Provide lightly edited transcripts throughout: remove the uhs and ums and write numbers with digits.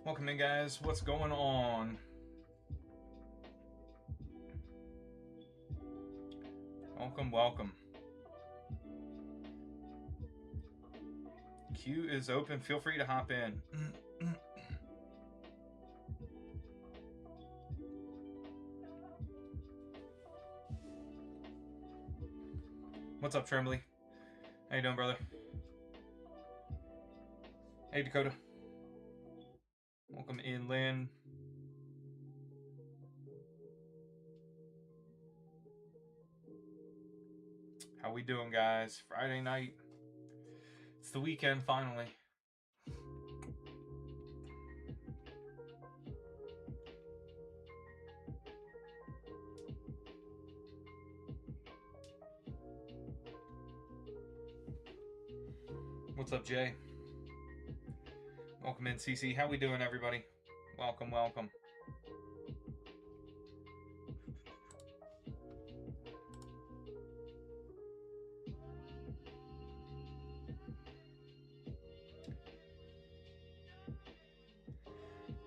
Welcome in, guys. What's going on? Welcome. Queue is open. Feel free to hop in. What's up, Trembly? How you doing, brother? Hey, Dakota. Welcome in, Lynn. How we doing, guys? Friday night. It's the weekend, finally. What's up, Jay? Welcome in, CC. How we doing, everybody? Welcome.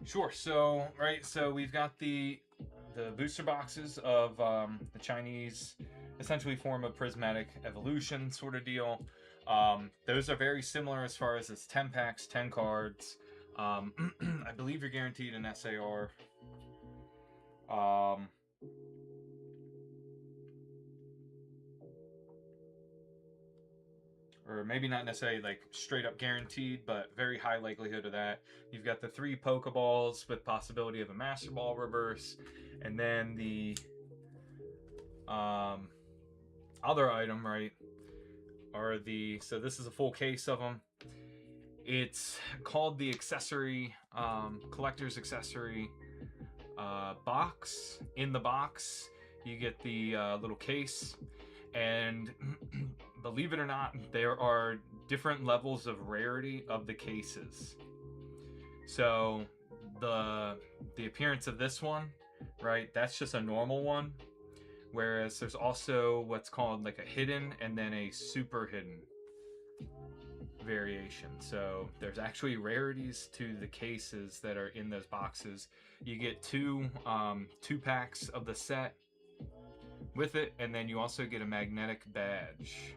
Sure. So we've got the booster boxes of the Chinese, essentially form of prismatic evolution sort of deal. Those are very similar as far as it's 10 packs, 10 cards. I believe you're guaranteed an SAR. Or maybe not necessarily like straight up guaranteed, but very high likelihood of that. You've got the 3 Pokeballs with possibility of a Master Ball reverse, and then the other item, right, are so this is a full case of them. It's called the accessory, collector's accessory box. In the box, you get the little case, and believe it or not, there are different levels of rarity of the cases. So the appearance of this one, right, that's just a normal one, whereas there's also what's called like a hidden and then a super hidden variation. So there's actually rarities to the cases that are in those boxes. You get two packs of the set with it, and then you also get a magnetic badge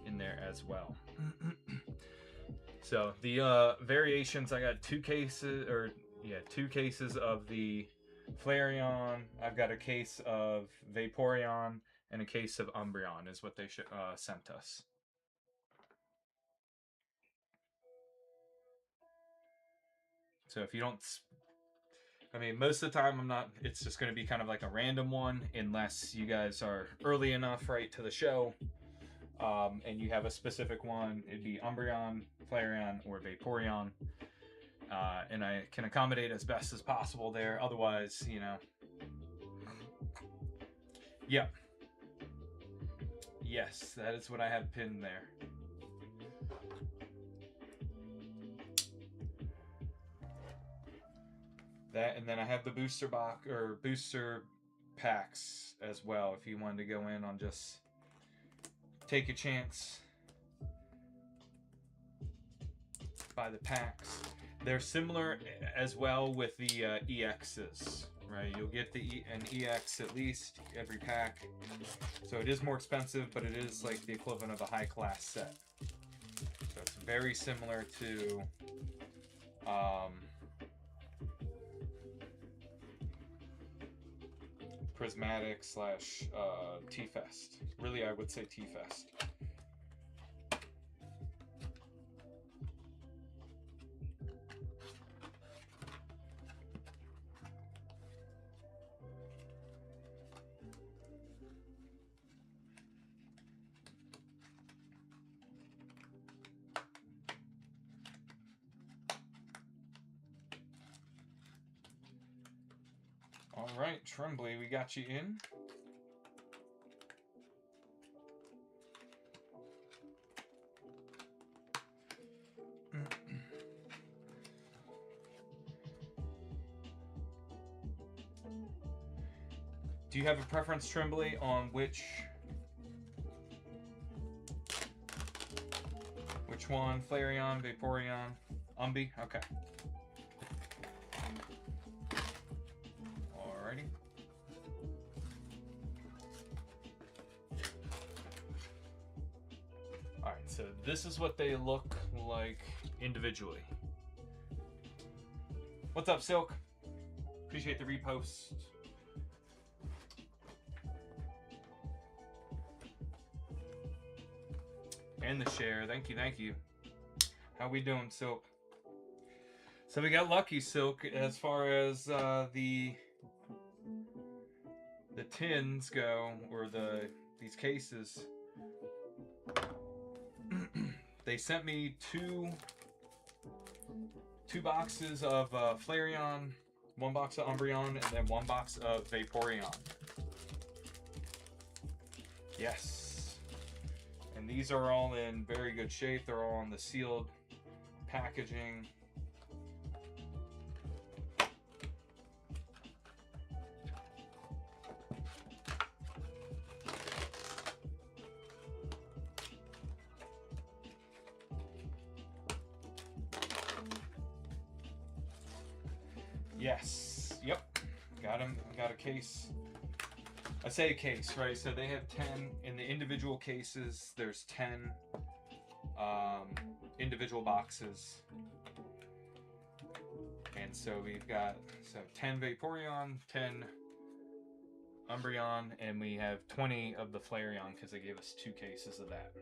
in there as well. So the variations, I got 2 cases of the Flareon. I've got a case of Vaporeon and a case of Umbreon is what they sent us. So if you don't, I mean, most of the time it's just going to be kind of like a random one, unless you guys are early enough, right, to the show, and you have a specific one. It'd be Umbreon, Flareon, or Vaporeon, and I can accommodate as best as possible there. Otherwise, yeah. Yes, that is what I have pinned there. That, and then I have the booster box or booster packs as well, if you wanted to go in on just take a chance, buy the packs. They're similar as well with the EXs, right? You'll get an EX at least every pack. So it is more expensive, but it is like the equivalent of a high class set. So it's very similar to Prismatic / T-Fest. Really, I would say T-Fest. All right, Trembly, we got you in. Do you have a preference, Trembly, on which one? Flareon, Vaporeon, Umbi? Okay. this is what they look like individually. What's up, Silk? Appreciate the repost. And the share. Thank you, thank you. How we doing, Silk? So we got lucky, Silk, as far as the tins go, or these cases. They sent me two boxes of Flareon, one box of Umbreon, and then one box of Vaporeon. Yes. And these are all in very good shape. They're all in the sealed packaging. Yes. Yep. Got him. Got a case. I say a case, right? So they have 10 in the individual cases. There's 10 individual boxes, and so we've got 10 Vaporeon, 10 Umbreon, and we have 20 of the Flareon because they gave us 2 cases of that.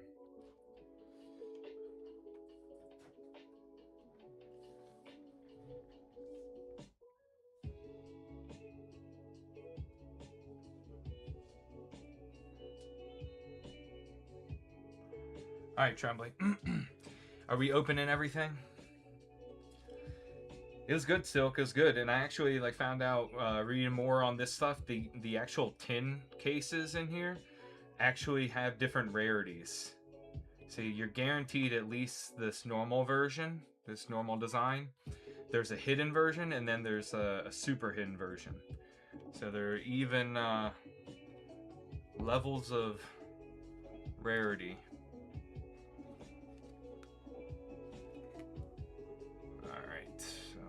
All right, Trembly. Are we opening everything? It was good, Silk. It was good, and I actually found out reading more on this stuff. The actual tin cases in here actually have different rarities. So you're guaranteed at least this normal version, this normal design. There's a hidden version, and then there's a super hidden version. So there are even levels of rarity. Alright, so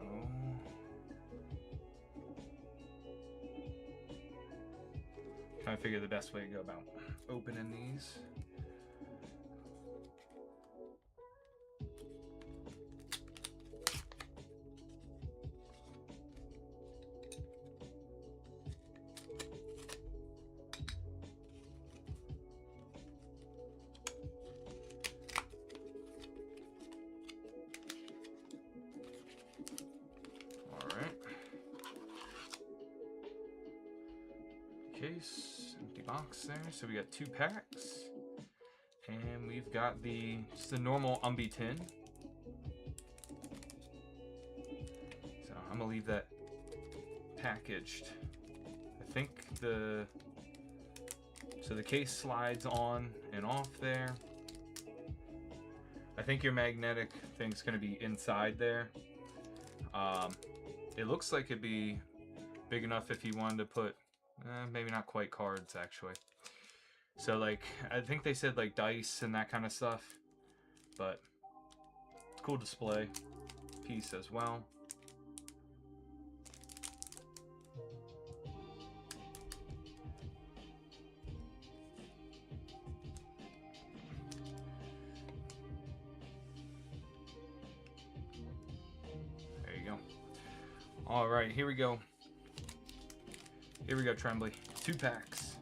trying to figure the best way to go about opening these. Case, empty box there. So we got 2 packs, and we've got just the normal Umbi tin. So I'm gonna leave that packaged. I think the case slides on and off there. I think your magnetic thing's gonna be inside there. It looks like it'd be big enough if you wanted to put maybe not quite cards, actually. So I think they said dice and that kind of stuff, but cool display piece as well. There you go. All right, here we go. Here we go, Trembly. 2 packs.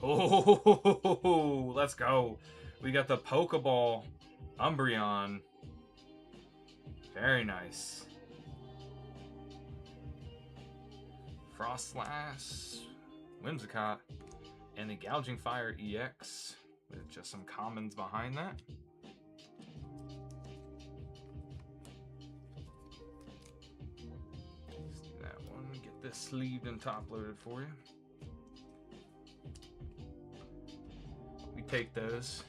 Oh, let's go. We got the Pokeball Umbreon. Very nice. Frostlass, Whimsicott, and the Gouging Fire EX with just some commons behind that. Let's do that one. Get this sleeved and top loaded for you. We take those.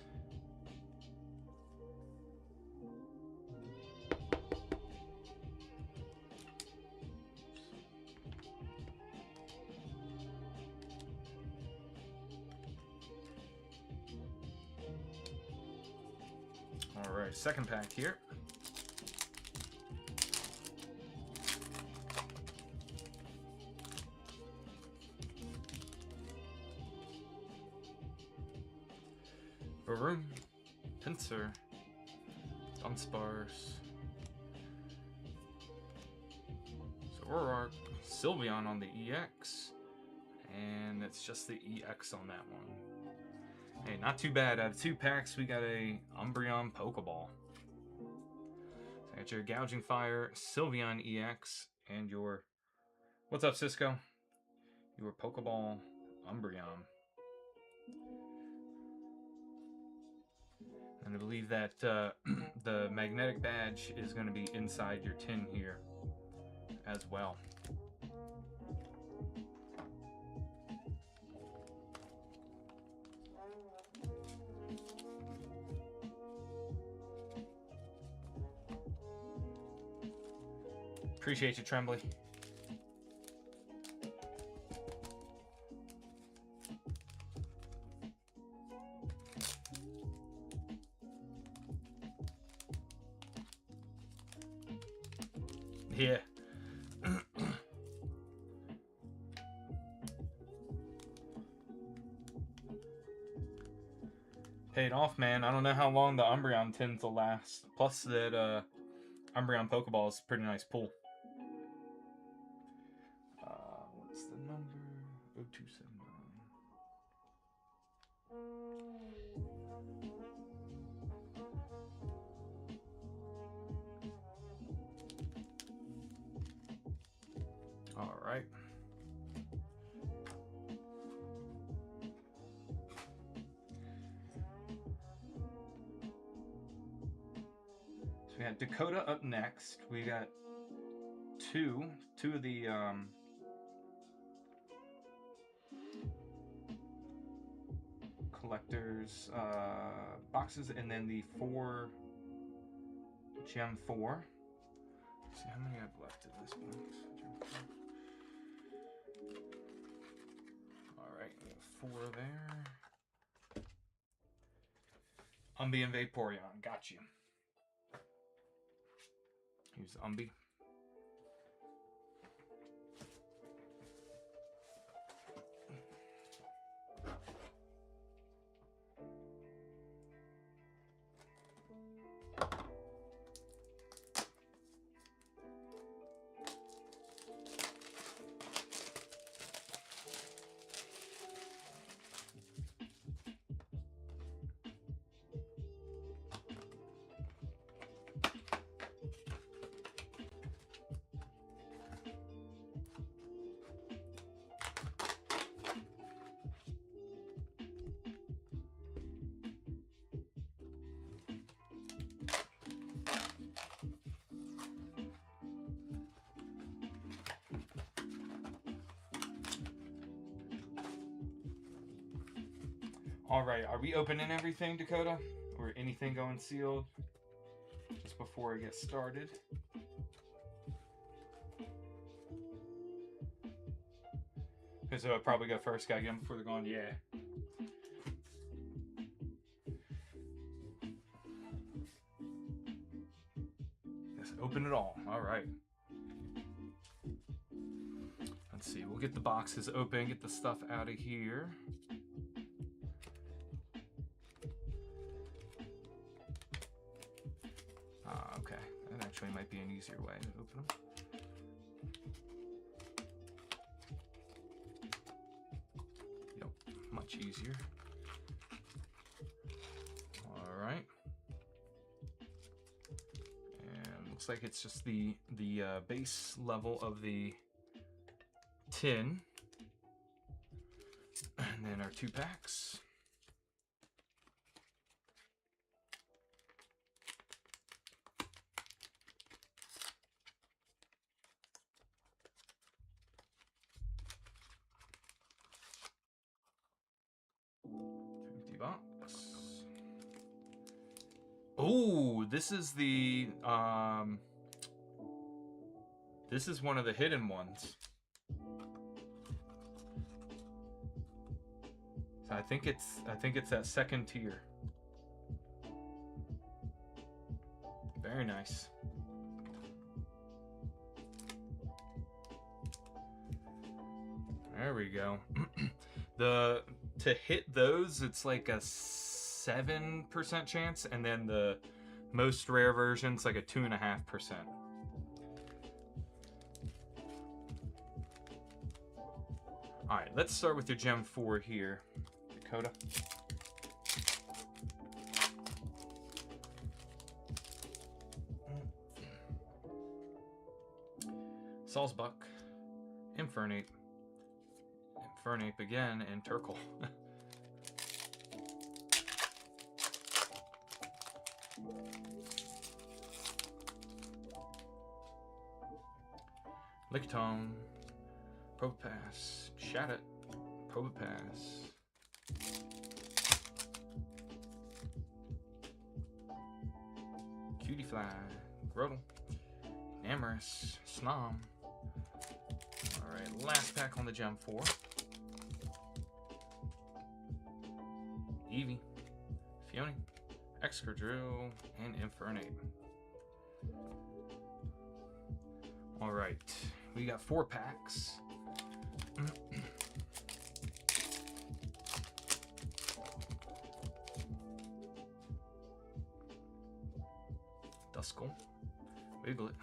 All right, second pack here. Rillaboom, Pinsir, Dunsparce, Zoroark, Sylveon on the EX, and it's just the EX on that one. Hey, not too bad. Out of 2 packs, we got a Umbreon Pokeball. So I got your Gouging Fire, Sylveon EX, and your... What's up, Cisco? Your Pokeball Umbreon. And I believe that the magnetic badge is going to be inside your tin here as well. Appreciate you, Trembly. Yeah. Paid off, man. I don't know how long the Umbreon tins will last. Plus that Umbreon Pokeball is a pretty nice pull. What's the number? 0279. All right. So we got Dakota up next. We got two of the collectors boxes, and then the 4 Gem 4. Let's see how many I've left in this box. All right, we have 4 there. Umbi and Vaporeon, got you. Here's Umbi. All right, are we opening everything, Dakota? Or anything going sealed? Just before I get started. So I'll probably go first, gotta get them before they're gone. Yeah. Let's open it all. All right. Let's see, we'll get the boxes open, get the stuff out of here. Okay, that actually might be an easier way to open them. Yep, much easier. All right. And looks like it's just the base level of the tin. And then our 2 packs. Oh, this is the this is one of the hidden ones. So I think it's that second tier. Very nice. There we go. To hit those, it's like a 7% chance, and then the most rare version's like a 2.5%. All right, let's start with your Gem 4 here, Dakota. Salzbuck, Infernape, Infernape again, and Turkle. Lickitung, Probopass, Shattuck, Probopass, Cutiefly, Grotle, Amorous, Snom. Alright, last pack on the Gem 4. Eevee, Fiona, Excadrill, and Infernape. Alright, we got 4 packs. Duskull, Wiglet,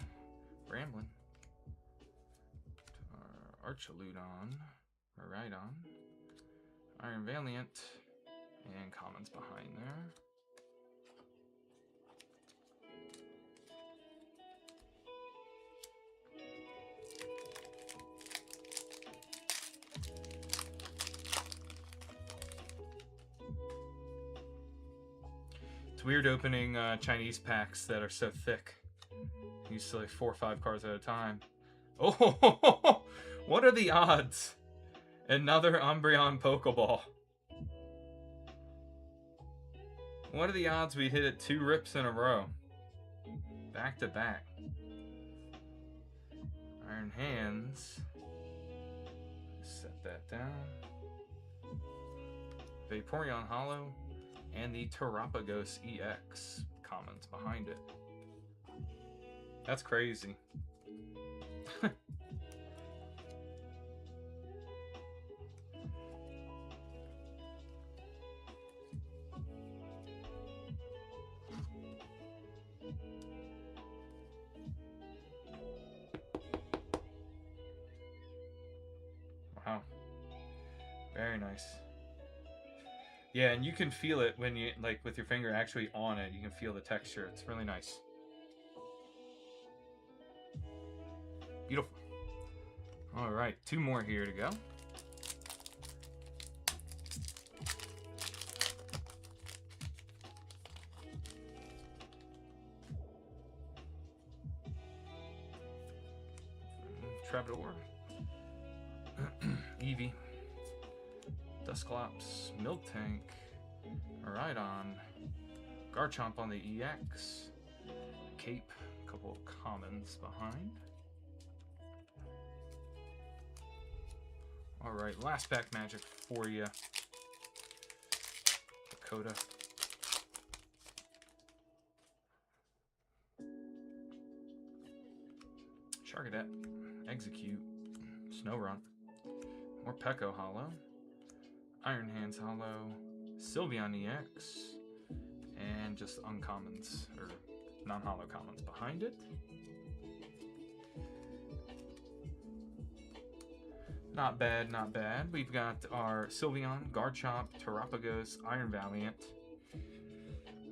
Bramblin, Archaludon, Miraidon, Iron Valiant, and commons behind there. It's weird opening Chinese packs that are so thick. Usually like 4 or 5 cards at a time. Oh, what are the odds? Another Umbreon Pokeball. What are the odds we hit it 2 rips in a row? Back to back. Iron Hands. Set that down. Vaporeon Hollow. And the Terapagos EX commons behind it. That's crazy. Wow. Very nice. Yeah, and you can feel it when you, like, with your finger actually on it. You can feel the texture. It's really nice. Beautiful. All right, 2 more here to go. Trapdoor. Eevee. Dusclops, Miltank, Miraidon, Garchomp on the EX, Cape, a couple of commons behind. Alright, last pack magic for you. Dakota. Charcadet, Execute, Snorunt, more Peko Hollow, Iron Hands Hollow, Sylveon EX, and just uncommons, or non-hollow commons behind it. Not bad, not bad. We've got our Sylveon, Garchomp, Terapagos, Iron Valiant.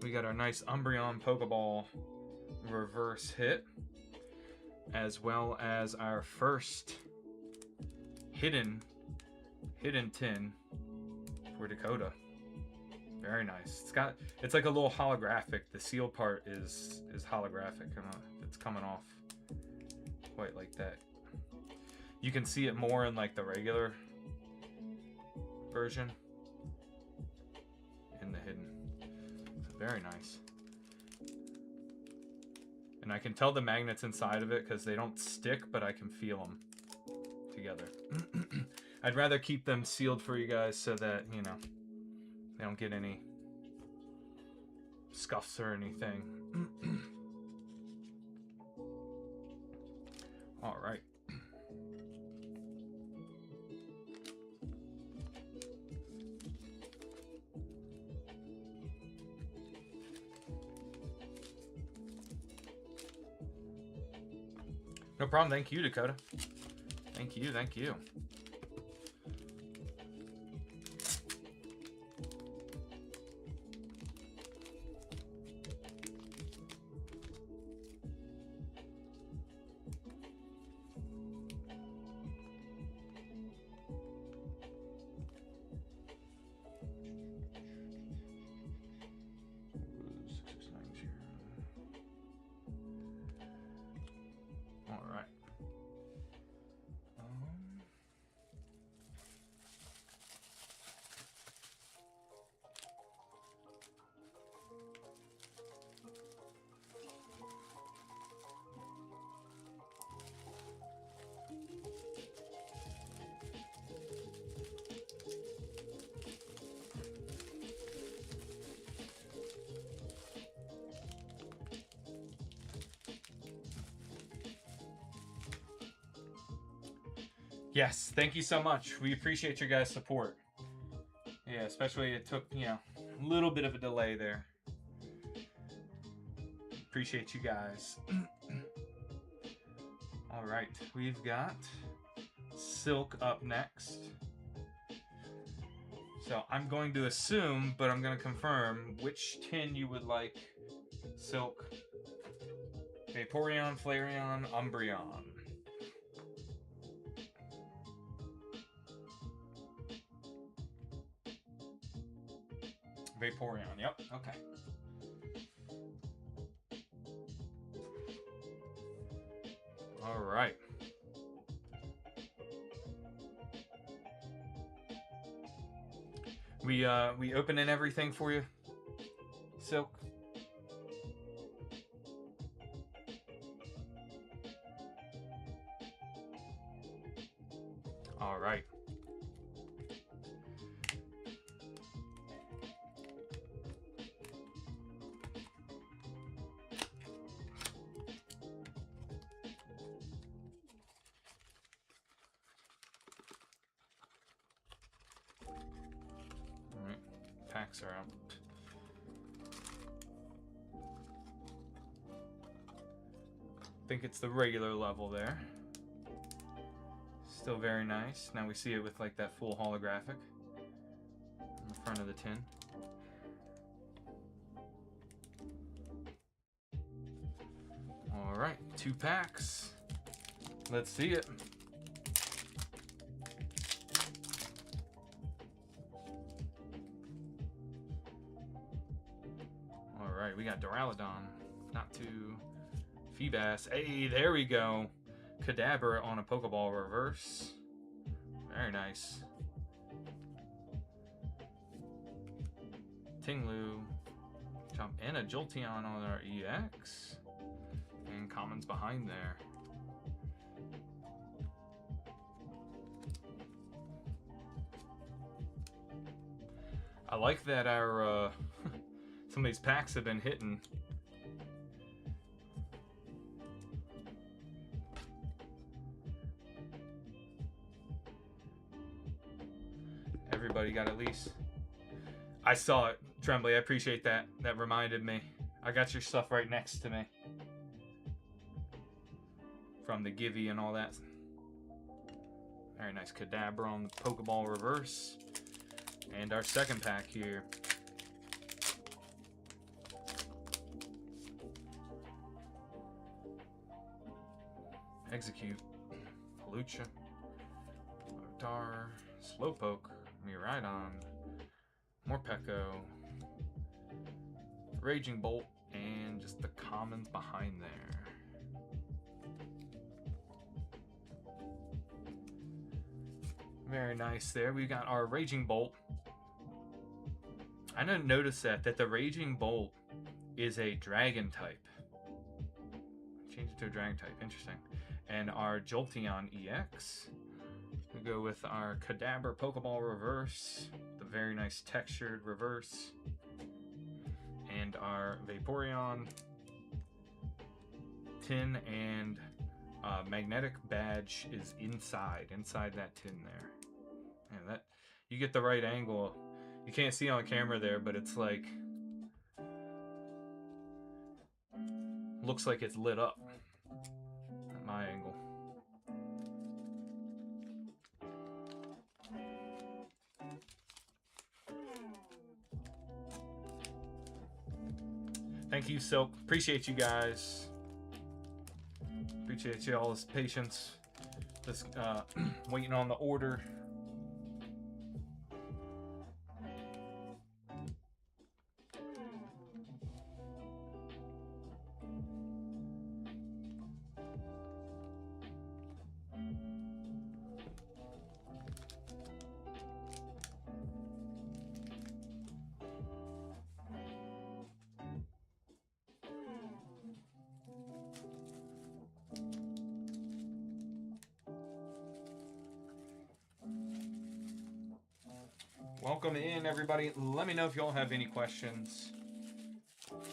We got our nice Umbreon Pokeball reverse hit, as well as our first hidden tin for Dakota. Very nice. It's like a little holographic. The seal part is holographic, and it's coming off quite like that. You can see it more in like the regular version, in the hidden. So very nice. And I can tell the magnets inside of it because they don't stick, but I can feel them together. I'd rather keep them sealed for you guys so that, you know, they don't get any scuffs or anything. All right. No problem. Thank you, Dakota. Thank you. Thank you. All right. Yes, thank you so much. We appreciate your guys' support. Yeah, especially it took, a little bit of a delay there. Appreciate you guys. All right, we've got Silk up next. So I'm going to assume, but I'm going to confirm which tin you would like. Silk, Vaporeon, Flareon, Umbreon. Vaporeon, yep, okay. All right. We opening everything for you, Silk? All right. Packs are out. I think it's the regular level there. Still very nice. Now we see it with like that full holographic on the front of the tin. All right, 2 packs. Let's see it. Alright, we got Duraludon, not too Feebas. Hey, there we go. Kadabra on a Pokeball reverse. Very nice. Tinglu. Chomp and a Jolteon on our EX. And commons behind there. I like that our some of these packs have been hitting. Everybody got at least. I saw it, Trembly. I appreciate that. That reminded me. I got your stuff right next to me. From the Givey and all that. Very nice Kadabra on the Pokeball reverse. And our second pack here. Execute, Palucha, Larvitar, Slowpoke, Miraidon, Morpeko, Raging Bolt, and just the commons behind there. Very nice there. We got our Raging Bolt. I didn't notice that the Raging Bolt is a Dragon type. Change it to a Dragon type. Interesting. And our Jolteon EX. We go with our Kadabra Pokeball reverse. The very nice textured reverse. And our Vaporeon tin and magnetic badge is inside that tin there. And that you get the right angle. You can't see on camera there, but it's like looks like it's lit up. my angle. Thank you, Silk. Appreciate you guys. Appreciate you all this patience. Just waiting on the order. Welcome in, everybody. Let me know if y'all have any questions.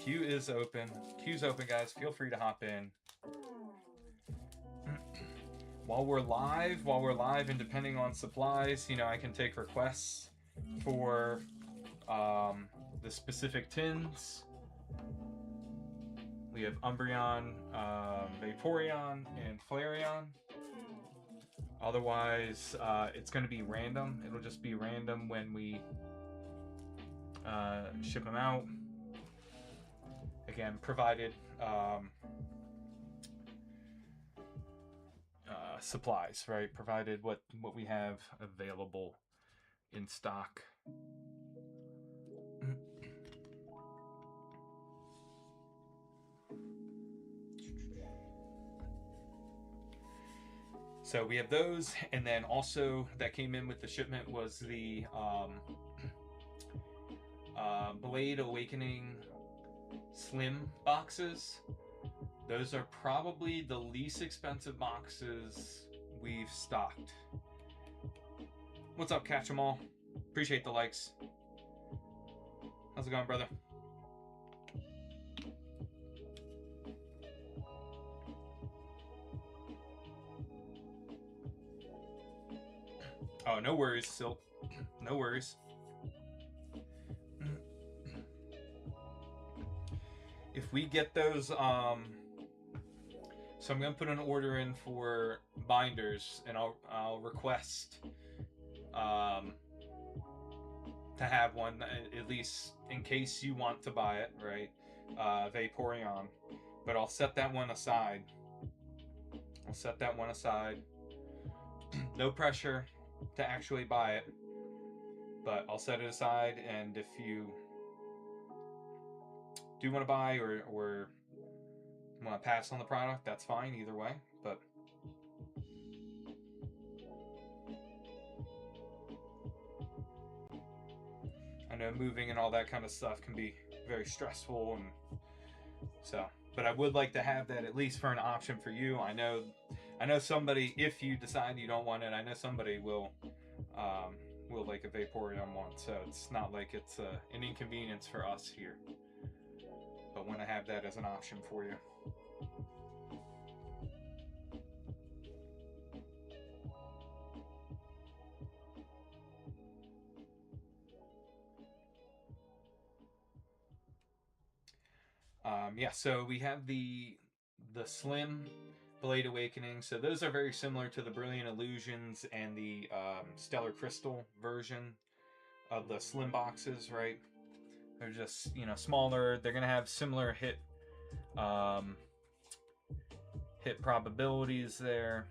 Queue is open. Queue's open, guys. Feel free to hop in. While we're live, and depending on supplies, you know, I can take requests for the specific tins. We have Umbreon, Vaporeon, and Flareon. Otherwise, it's going to be random. It'll just be random when we ship them out. Again, provided supplies, right? Provided what we have available in stock. So we have those, and then also that came in with the shipment was the Blade Awakening Slim boxes. Those are probably the least expensive boxes we've stocked. What's up, Catch 'em all? Appreciate the likes. How's it going, brother? Oh, no worries, Silk. No worries. If we get those, so I'm gonna put an order in for binders, and I'll request to have one, at least in case you want to buy it, right? Vaporeon, but I'll set that one aside. No pressure to actually buy it, but I'll set it aside, and if you do want to buy or want to pass on the product, that's fine either way. But I know moving and all that kind of stuff can be very stressful, and so, but I would like to have that at least for an option for you. I know somebody, if you decide you don't want it, I know somebody will like a Vaporeon one, so it's not like it's an inconvenience for us here, but want to have that as an option for you. Yeah, so we have the Slim Blade Awakening. So those are very similar to the Brilliant Illusions and the Stellar Crystal version of the Slim boxes, right? They're just, you know, smaller. They're gonna have similar hit probabilities there.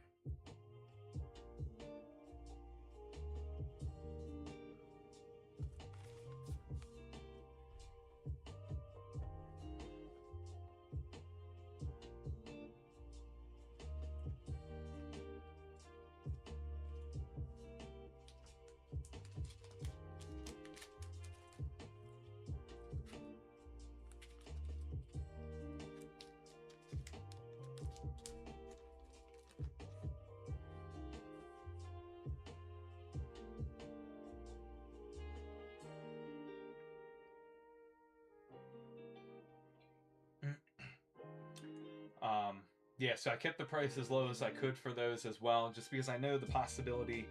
Yeah, so I kept the price as low as I could for those as well, just because I know the possibility,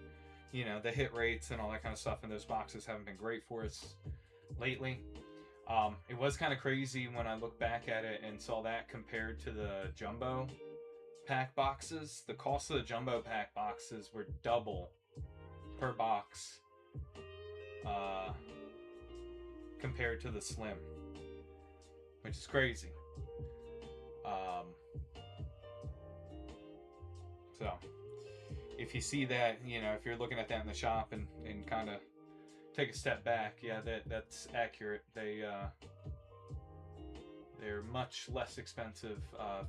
you know, the hit rates and all that kind of stuff in those boxes haven't been great for us lately. It was kind of crazy when I looked back at it and saw that compared to the jumbo pack boxes, the cost of the jumbo pack boxes were double per box compared to the slim, which is crazy. So if you see that, you know, if you're looking at that in the shop and kind of take a step back, yeah, that's accurate. They're much less expensive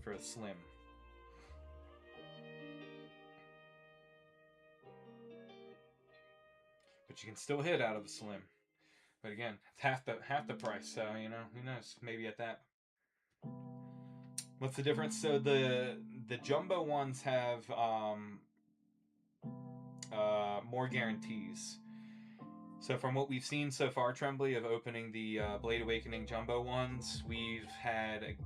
for a slim. But you can still hit out of a slim. But again, it's half the price, so you know, who knows? Maybe at that. What's the difference? So the jumbo ones have more guarantees. So from what we've seen so far, Trembly, of opening the Blade Awakening jumbo ones, we've had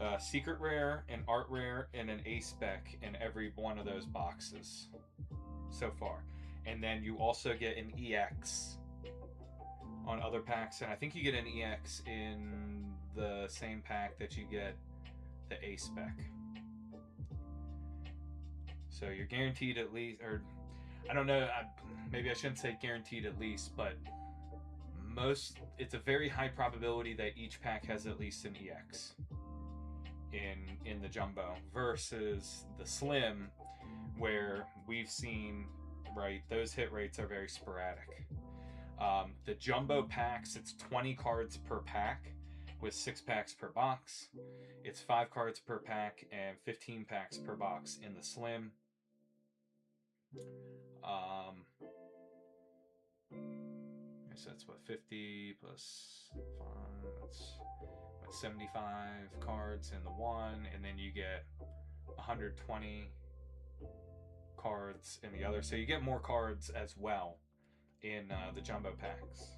a secret rare, an art rare, and an ace spec in every one of those boxes so far. And then you also get an EX on other packs, and I think you get an EX in the same pack that you get the ace spec. So you're guaranteed at least, or I don't know, maybe I shouldn't say guaranteed at least, but it's a very high probability that each pack has at least an EX in the jumbo, versus the slim, where we've seen, right, those hit rates are very sporadic. The jumbo packs, it's 20 cards per pack with 6 packs per box. It's 5 cards per pack and 15 packs per box in the slim. So that's what, 50 plus 5, that's what, 75 cards in the one, and then you get 120 cards in the other. So you get more cards as well in the jumbo packs.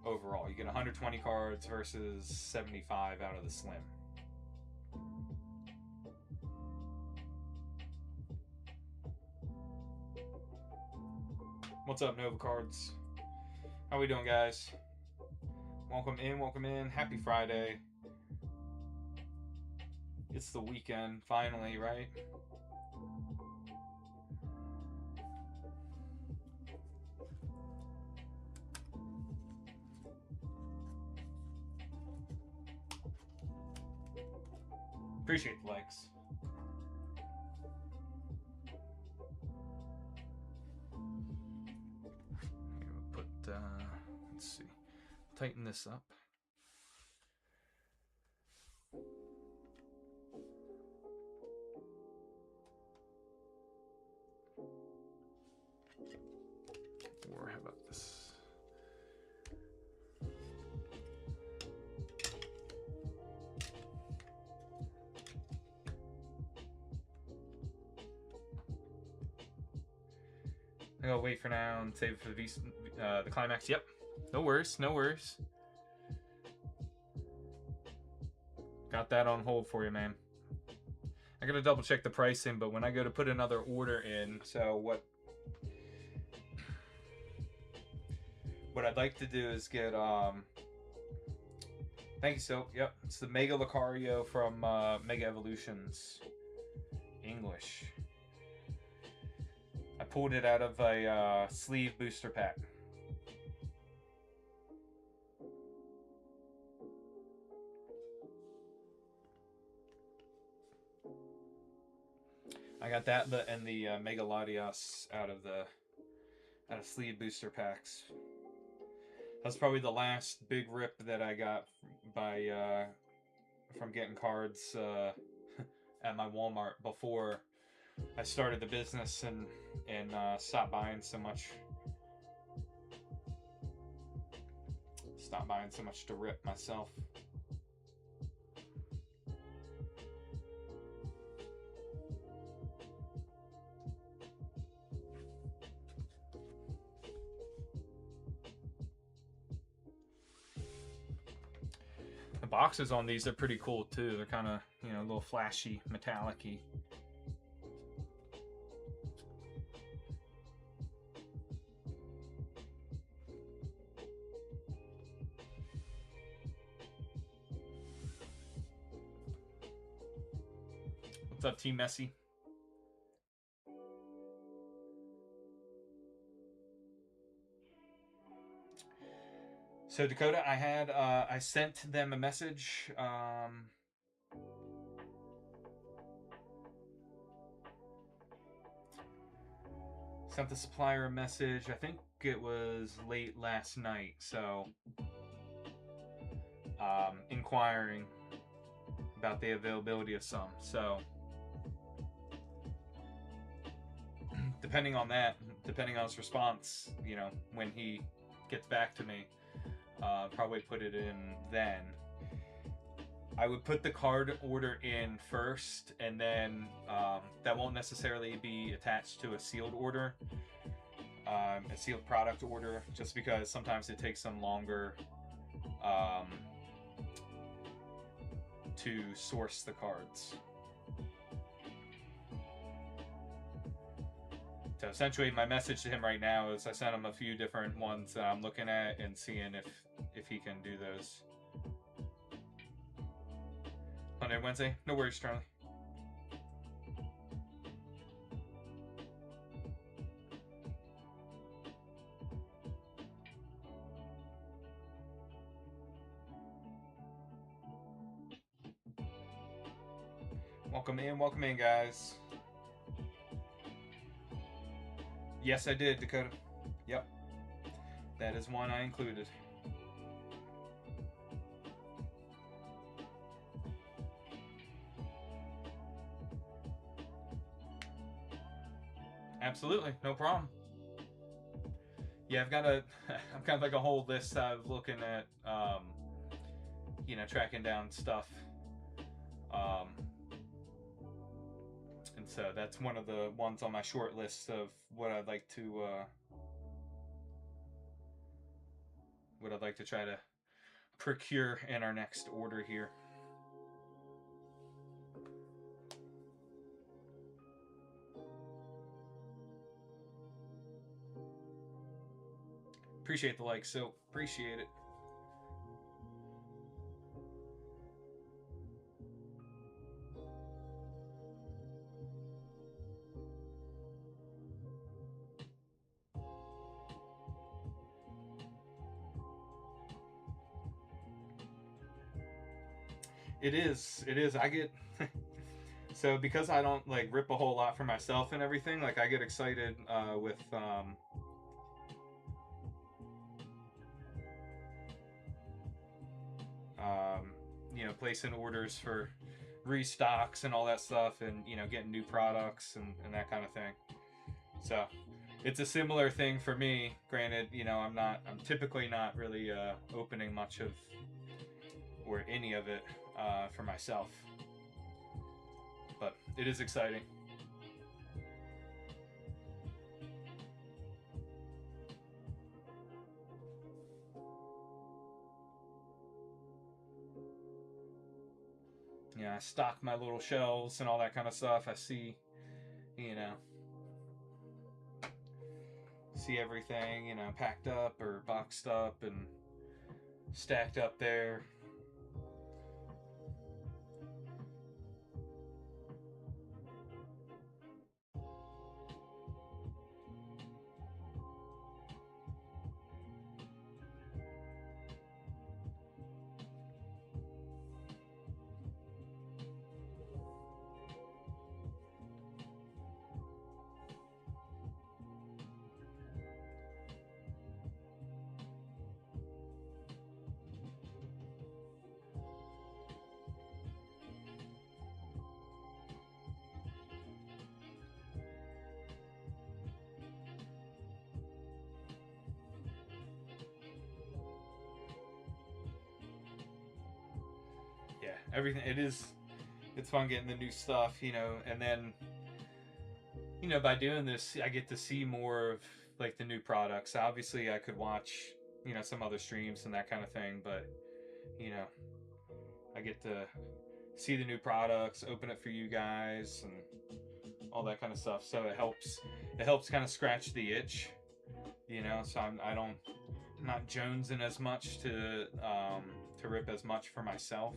Overall, you get 120 cards versus 75 out of the slim. What's up, Nova Cards? How we doing, guys? Welcome in. Happy Friday. It's the weekend, finally, right? Appreciate the likes. We'll put, let's see, tighten this up. Or how about this? I'm gonna wait for now and save it for the climax. Yep. No worries. Got that on hold for you, man. I gotta double check the pricing, but when I go to put another order in, so what I'd like to do is get thank you, Silk. Yep, it's the Mega Lucario from Mega Evolutions English. I pulled it out of a sleeve booster pack. I got that and the Mega Latios out of sleeve booster packs. That's probably the last big rip that I got from getting cards at my Walmart before I started the business and stopped buying so much. Stopped buying so much to rip myself. The boxes on these are pretty cool too. They're kind of, you know, a little flashy, metallic-y. What's up, Team Messi? So Dakota, I sent them a message. Sent the supplier a message. I think it was late last night. So inquiring about the availability of some. So depending on that, depending on his response, you know, when he gets back to me, probably put it in then. I would put the card order in first, and then that won't necessarily be attached to a sealed order, a sealed product order, just because sometimes it takes them longer to source the cards. So essentially, my message to him right now is I sent him a few different ones that I'm looking at and seeing if he can do those. Monday, Wednesday, no worries, Charlie. Welcome in, guys. Yes, I did, Dakota. Yep, that is one I included. Absolutely, no problem. Yeah, I've got I'm kind of like a whole list of looking at, you know, tracking down stuff. And so that's one of the ones on my short list of what I'd like to try to procure in our next order here. Appreciate the like, so appreciate it. It is. I get so because I don't like rip a whole lot for myself and everything. Like I get excited with you know, placing orders for restocks and all that stuff, and you know, getting new products and that kind of thing. So it's a similar thing for me. Granted, you know, I'm typically not really opening much of or any of it for myself, but it is exciting. Yeah, I stock my little shelves and all that kind of stuff. I see, you know, everything, you know, packed up or boxed up and stacked up there. Yeah, everything. It's fun getting the new stuff, you know, and then, you know, by doing this, I get to see more of like the new products. Obviously, I could watch, you know, some other streams and that kind of thing, but you know, I get to see the new products, open it for you guys, and all that kind of stuff. So it helps kind of scratch the itch, you know. So I'm not jonesing as much to rip as much for myself.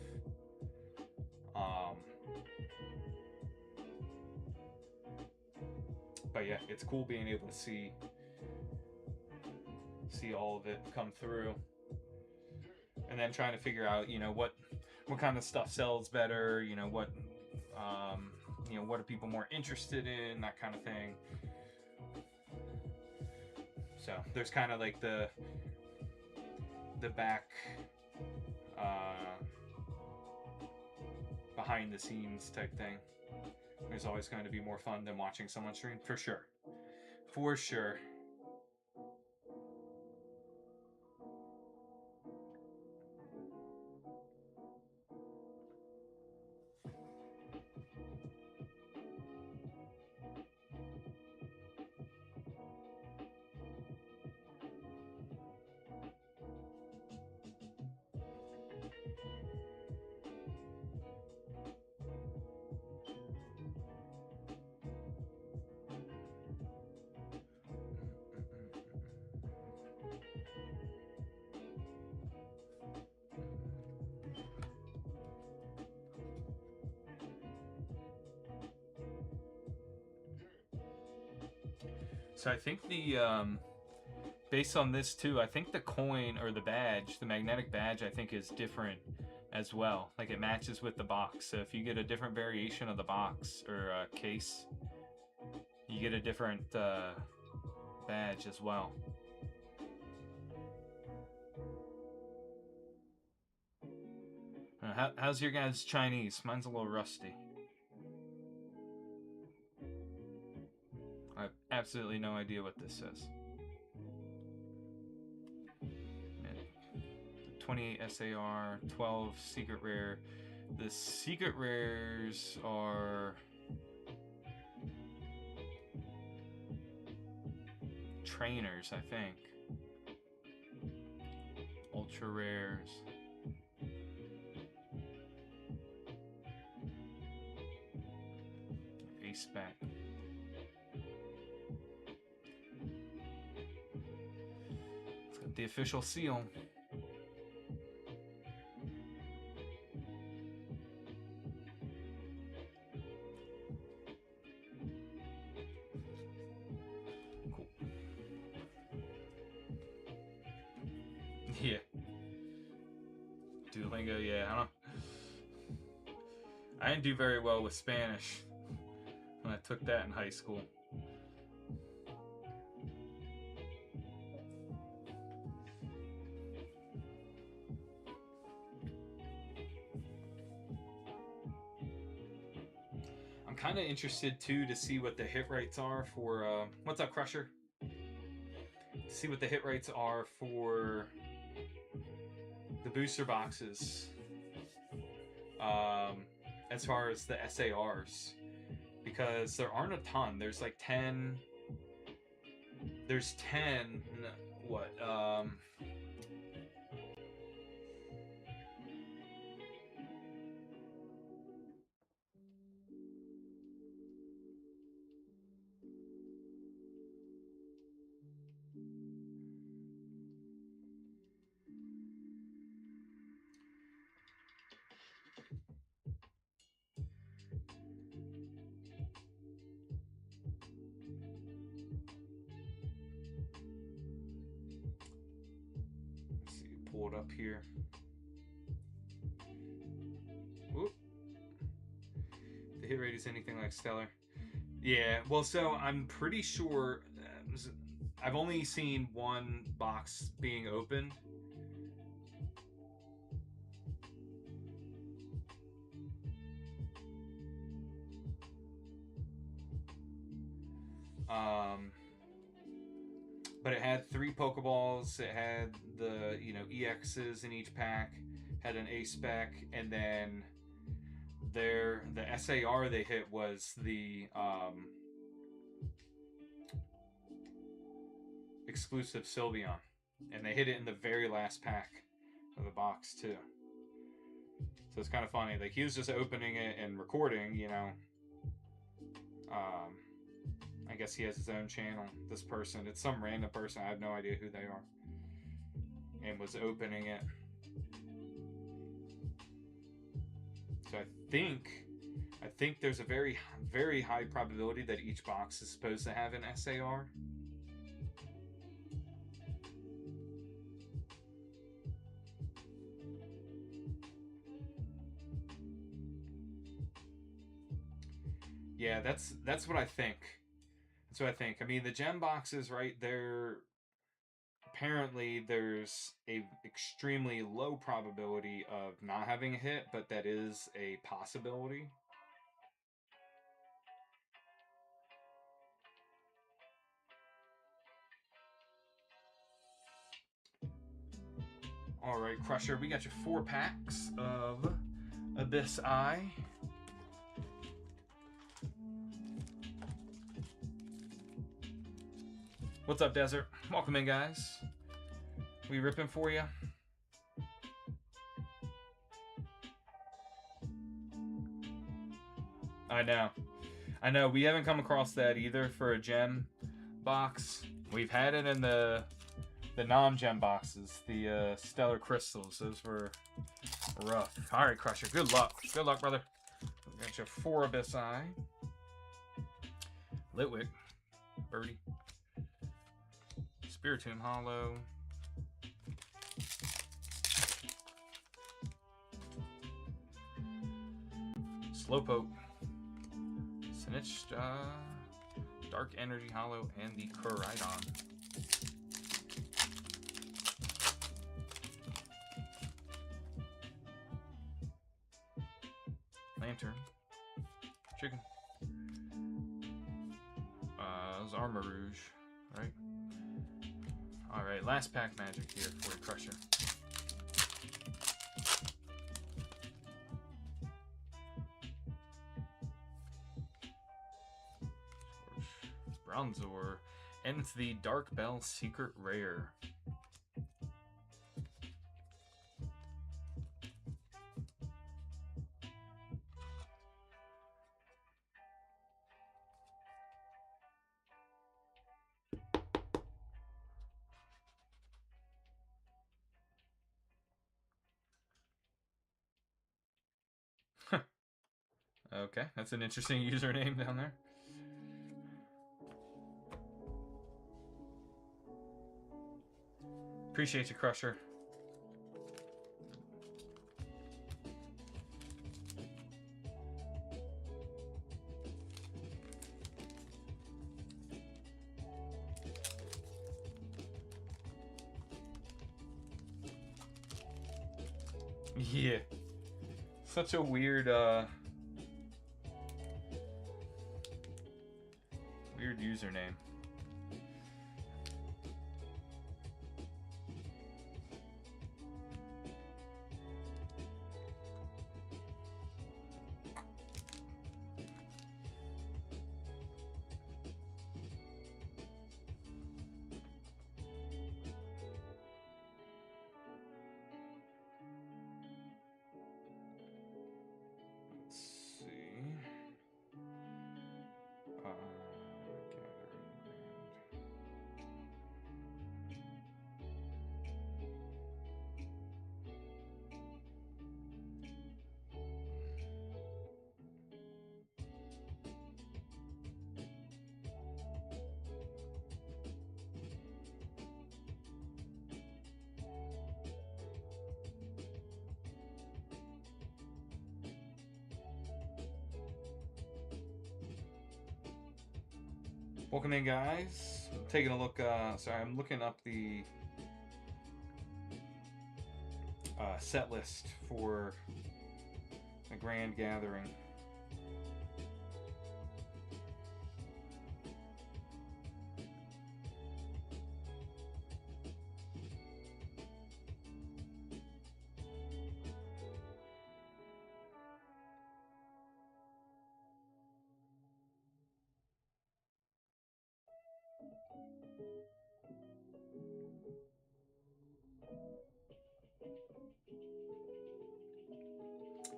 But yeah, it's cool being able to see all of it come through, and then trying to figure out, you know, what kind of stuff sells better, you know, what are people more interested in, that kind of thing. So there's kind of like the back behind the scenes type thing. There's always going to be more fun than watching someone stream, for sure. For sure. So I think based on this too, I think the coin or the badge, the magnetic badge, I think is different as well. Like it matches with the box. So if you get a different variation of the box or case, you get a different badge as well. How's your guys' Chinese? Mine's a little rusty. I have absolutely no idea what this says. 28 SAR, 12 secret rare. The secret rares are trainers, I think. Ultra rares. Ace back. It's got the official seal. Cool. Yeah. Duolingo, yeah. I didn't do very well with Spanish when I took that in high school. I'm kind of interested too to see what the hit rates are for what's up, Crusher? To see what the hit rates are for the booster boxes as far as the SARs, because there aren't a ton. There's like 10. There's 10. What? Let's see, pull it up here. Oop. The hit rate is anything like stellar. Yeah, well, so I'm pretty sure I've only seen one box being opened. But it had 3 Pokeballs. It had the EXs in each pack. Had an A spec, and then the SAR they hit was the exclusive Sylveon, and they hit it in the very last pack of the box too. So it's kind of funny. Like, he was just opening it and recording, I guess he has his own channel. This person, it's some random person, I have no idea who they are, and was opening it. So I think I think there's a very, very high probability that each box is supposed to have an SAR. Yeah, that's what I think. That's what I think. I mean, the gem boxes, right? They're apparently there's a extremely low probability of not having a hit, but that is a possibility. All right, Crusher, we got you 4 packs of Abyss Eye. What's up, Desert? Welcome in, guys. We ripping for you. I know. We haven't come across that either for a gem box. We've had it in the non-gem boxes, the stellar crystals. Those were rough. All right, Crusher. Good luck. Good luck, brother. We got you 4 Abyss Eye. Litwick. Birdie. Spiritomb Hollow. Slowpoke. Sinistcha. Dark Energy Hollow, and the Koraidon. Lantern. Chicken. It's Armarouge, right? Alright, last pack magic here for you, Crusher. Bronzor. And it's the Dark Bell Secret Rare. Okay, that's an interesting username down there. Appreciate you, Crusher. Yeah. Such a weird, weird username. Welcome in, guys. I'm taking a look. Sorry, I'm looking up the set list for the Grand Gathering.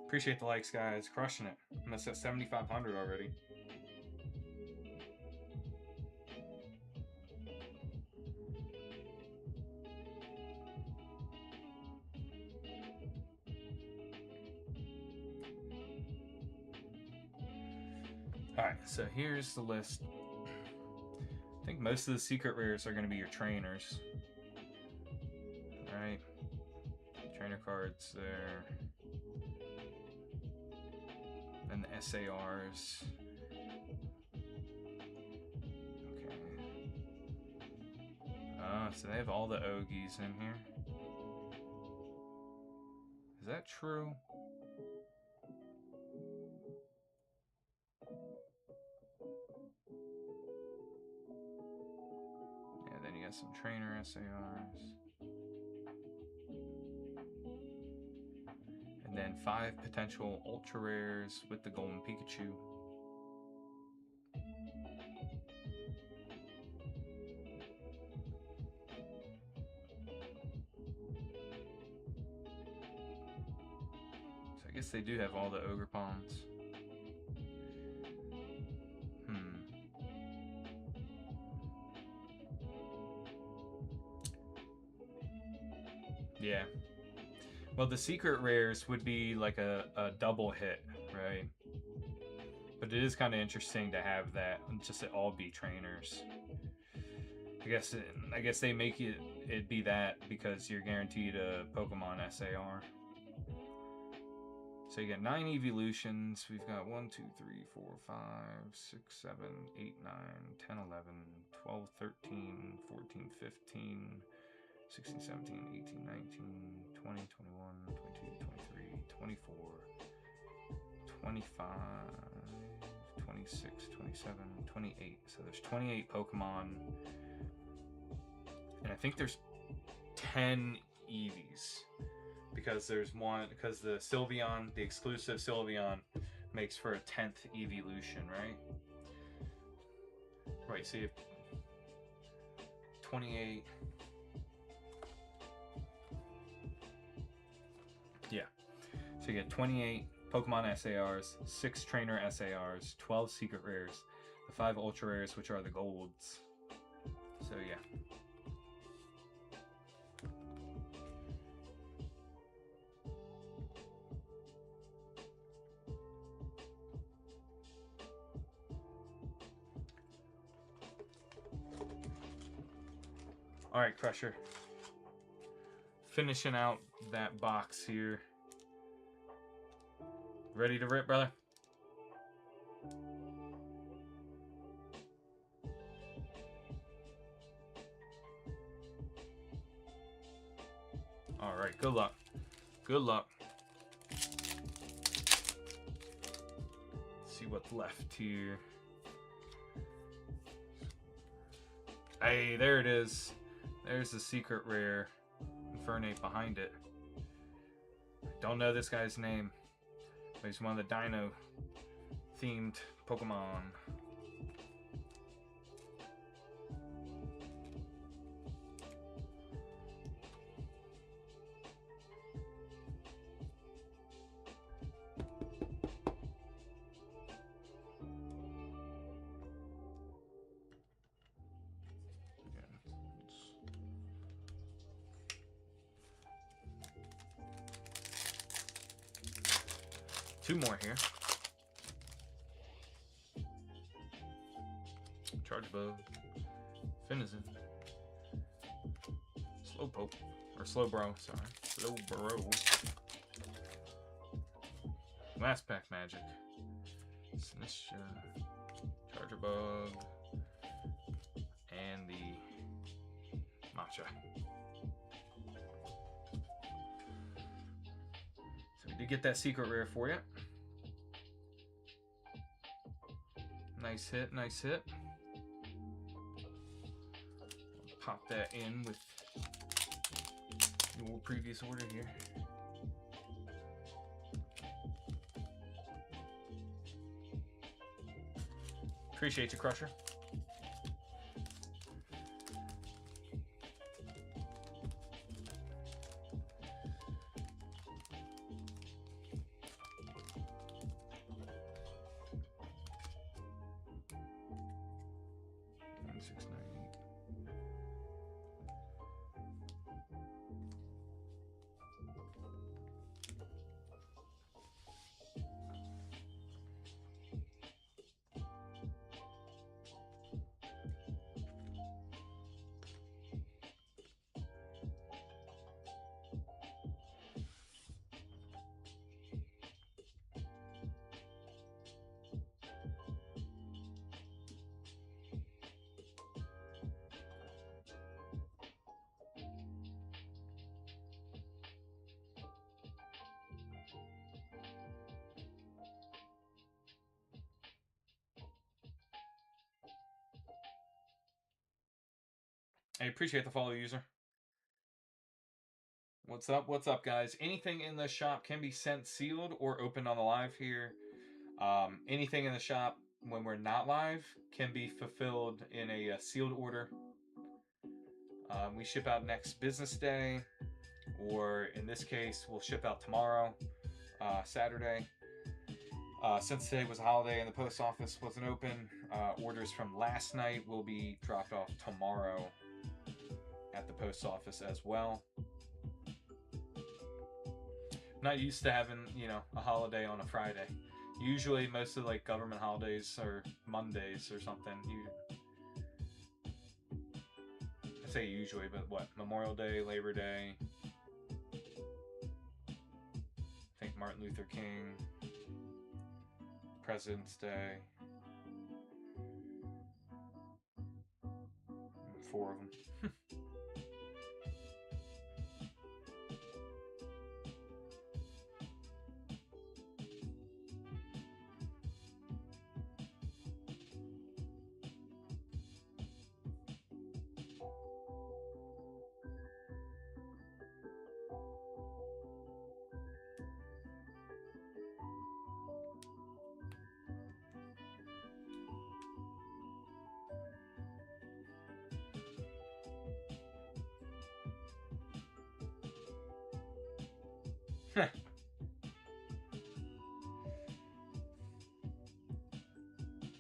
Appreciate the likes, guys. Crushing it. I'm at 7,500 already. Alright, so here's the list. I think most of the secret rares are going to be your trainers. Alright. Trainer cards there. And the SARs. Okay. So they have all the Ogies in here. Is that true? Yeah, then you got some trainer SARs. And then 5 potential ultra rares with the golden Pikachu. So I guess they do have all the Ogerpons. Yeah. Well, the secret rares would be like a double hit, right? But it is kind of interesting to have that, just to all be trainers. I guess they make it be that because you're guaranteed a Pokemon SAR. So you get 9 evolutions. We've got 1, 2, 3, 4, 5, 6, 7, 8, 9, 10, 11, 12, 13, 14, 15, 16, 17, 18, 19, 20, 21, 22, 23, 24, 25, 26, 27, 28. So there's 28 Pokemon. And I think there's 10 Eevees. Because there's one, because the Sylveon, the exclusive Sylveon, makes for a 10th evolution, right? Right, so you have 28. Yeah. So you get 28 Pokemon SARs, 6 Trainer SARs, 12 Secret Rares, the 5 Ultra Rares, which are the Golds. So yeah. All right, Crusher. Finishing out that box here. Ready to rip, brother? All right, good luck. Good luck. Let's see what's left here. Hey, there it is. There's the secret rare. Infernape behind it. Don't know this guy's name, but he's one of the dino themed Pokemon. Two more here. Chargebug, Finizen, Slowpoke, or Slowbro, sorry. Slowbro. Last Pack Magic, Sinistra, Chargebug, and the Matcha. So we did get that secret rare for you. Nice hit, nice hit. Pop that in with your previous order here. Appreciate you, Crusher. I appreciate the follow, user. What's up? What's up, guys? Anything in the shop can be sent sealed or opened on the live here. Anything in the shop when we're not live can be fulfilled in a sealed order. We ship out next business day, or in this case, we'll ship out tomorrow, Saturday. Since today was a holiday and the post office wasn't open, orders from last night will be dropped off tomorrow at the post office as well. Not used to having, a holiday on a Friday. Usually, most of like government holidays are Mondays or something. I say usually, but what? Memorial Day, Labor Day. I think Martin Luther King, President's Day. 4 of them.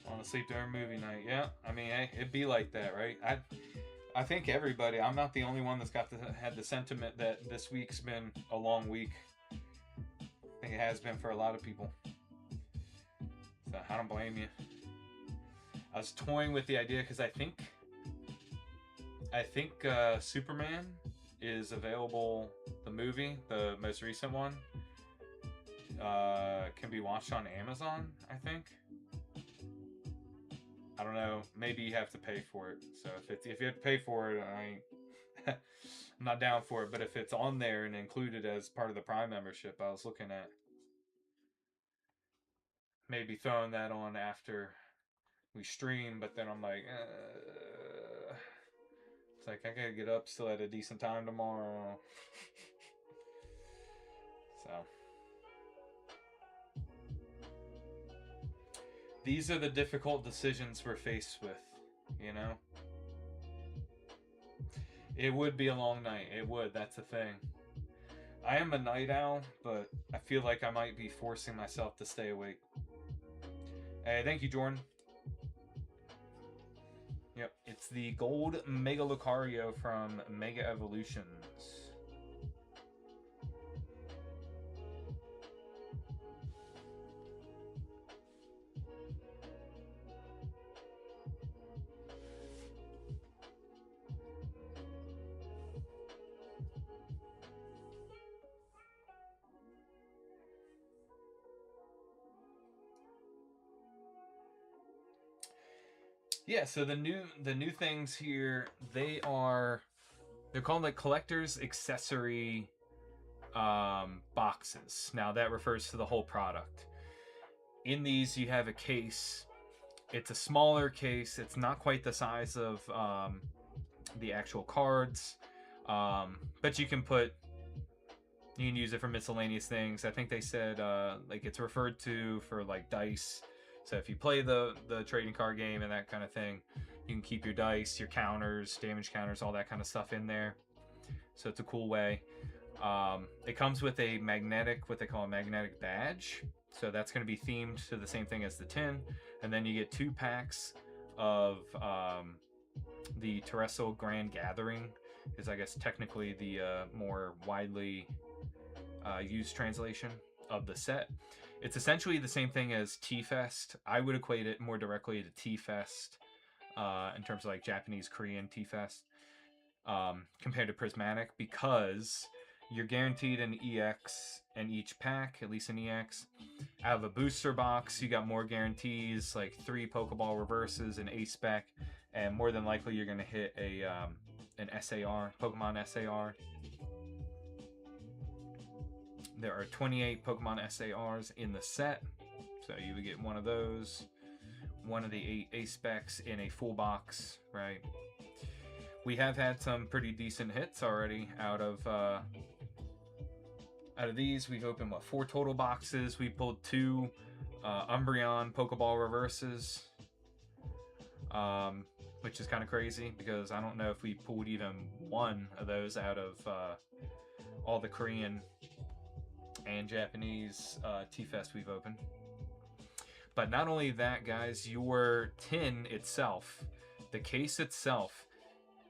Want to sleep during movie night? Yeah, I mean, hey, it'd be like that, right? I think everybody. I'm not the only one that's had the sentiment that this week's been a long week. I think it has been for a lot of people. So I don't blame you. I was toying with the idea because I think Superman is available. The movie, the most recent one, can be watched on Amazon, I think. I don't know. Maybe you have to pay for it. So if you have to pay for it, I'm not down for it. But if it's on there and included as part of the Prime membership, I was looking at maybe throwing that on after we stream. But then I'm like, it's like I gotta get up still at a decent time tomorrow. So these are the difficult decisions we're faced with, It would be a long night. It would. That's the thing. I am a night owl, but I feel like I might be forcing myself to stay awake. Hey, thank you, Jordan. Yep, it's the gold Mega Lucario from Mega Evolutions. Yeah, so the new things here, they're called like collector's accessory boxes. Now that refers to the whole product. In these you have a case. It's a smaller case. It's not quite the size of the actual cards, but you can use it for miscellaneous things. I think they said like it's referred to for like dice. So if you play the trading card game and that kind of thing, you can keep your dice, your counters, damage counters, all that kind of stuff in there. So it's a cool way. It comes with a what they call a magnetic badge. So that's going to be themed to the same thing as the tin. And then you get 2 packs of the Terrestrial Grand Gathering, is I guess technically the more widely used translation of the set. It's essentially the same thing as T-Fest. I would equate it more directly to T-Fest in terms of like Japanese, Korean T-Fest compared to Prismatic, because you're guaranteed an EX in each pack, at least an EX. Out of a booster box, you got more guarantees, like 3 Pokeball reverses, an Ace Spec, and more than likely you're going to hit an SAR, Pokemon SAR. There are 28 Pokemon SARs in the set, so you would get one of those, one of the 8 Ace Specs in a full box, right? We have had some pretty decent hits already out of these. We've opened, what, 4 total boxes. We pulled 2 Umbreon Pokeball reverses, which is kind of crazy because I don't know if we pulled even 1 of those out of all the Korean and Japanese T-Fest we've opened. But not only that, guys, your tin itself, the case itself,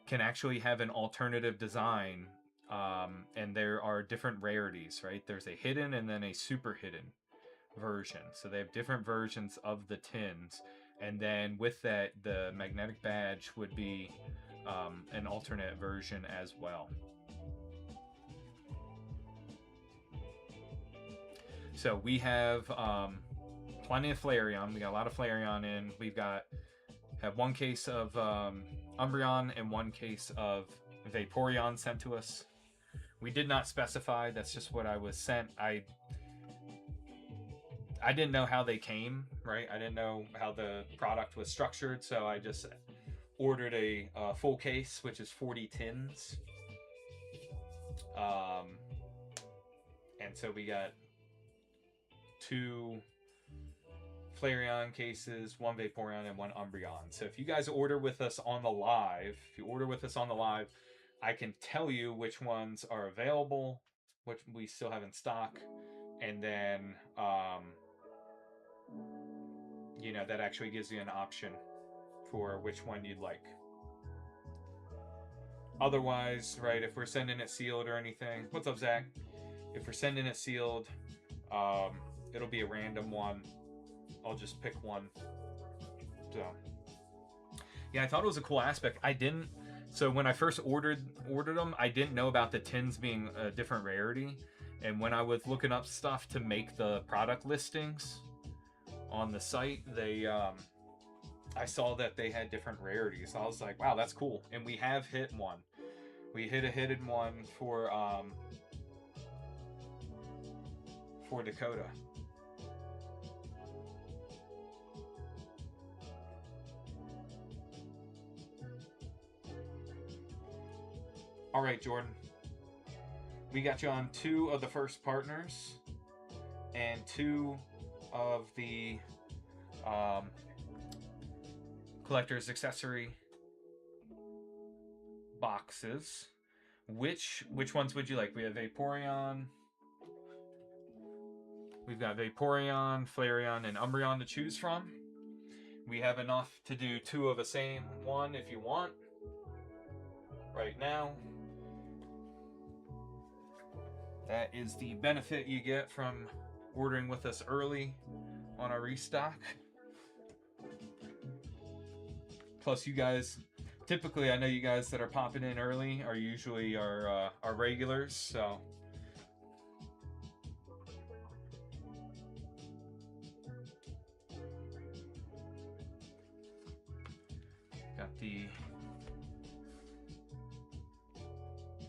can actually have an alternative design, and there are different rarities, right? There's a hidden and then a super hidden version. So they have different versions of the tins, and then with that, the magnetic badge would be an alternate version as well. So we have plenty of Flareon. We got a lot of Flareon in. We've have 1 case of Umbreon and 1 case of Vaporeon sent to us. We did not specify. That's just what I was sent. I didn't know how they came, right? I didn't know how the product was structured, so I just ordered a full case, which is 40 tins. And so we got 2 Flareon cases, 1 Vaporeon, and 1 Umbreon. So if you guys order with us on the live, I can tell you which ones are available, which we still have in stock, and then you know, that actually gives you an option for which one you'd like. Otherwise, right, if we're sending it sealed or anything, what's up, Zach? If we're sending it sealed, it'll be a random one. I'll just pick one. So yeah, I thought it was a cool aspect. So when I first ordered them, I didn't know about the tins being a different rarity. And when I was looking up stuff to make the product listings on the site, I saw that they had different rarities. So I was like, wow, that's cool. And we have hit one. We hit a hidden one for Dakota. All right, Jordan. We got you on 2 of the first partners and 2 of the collector's accessory boxes. Which ones would you like? We have Vaporeon. We've got Vaporeon, Flareon, and Umbreon to choose from. We have enough to do 2 of the same one if you want. Right now. That is the benefit you get from ordering with us early on our restock. Plus, you guys, typically, I know you guys that are popping in early are usually our regulars, so. Got the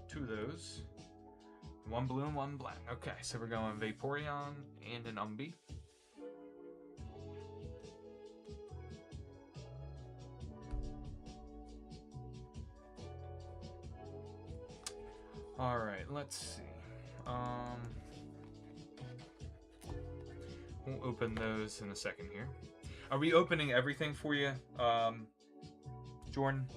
2 of those. 1 blue and 1 black. Okay, so we're going Vaporeon and an Umbi. All right, let's see. We'll open those in a second here. Are we opening everything for you, Jordan?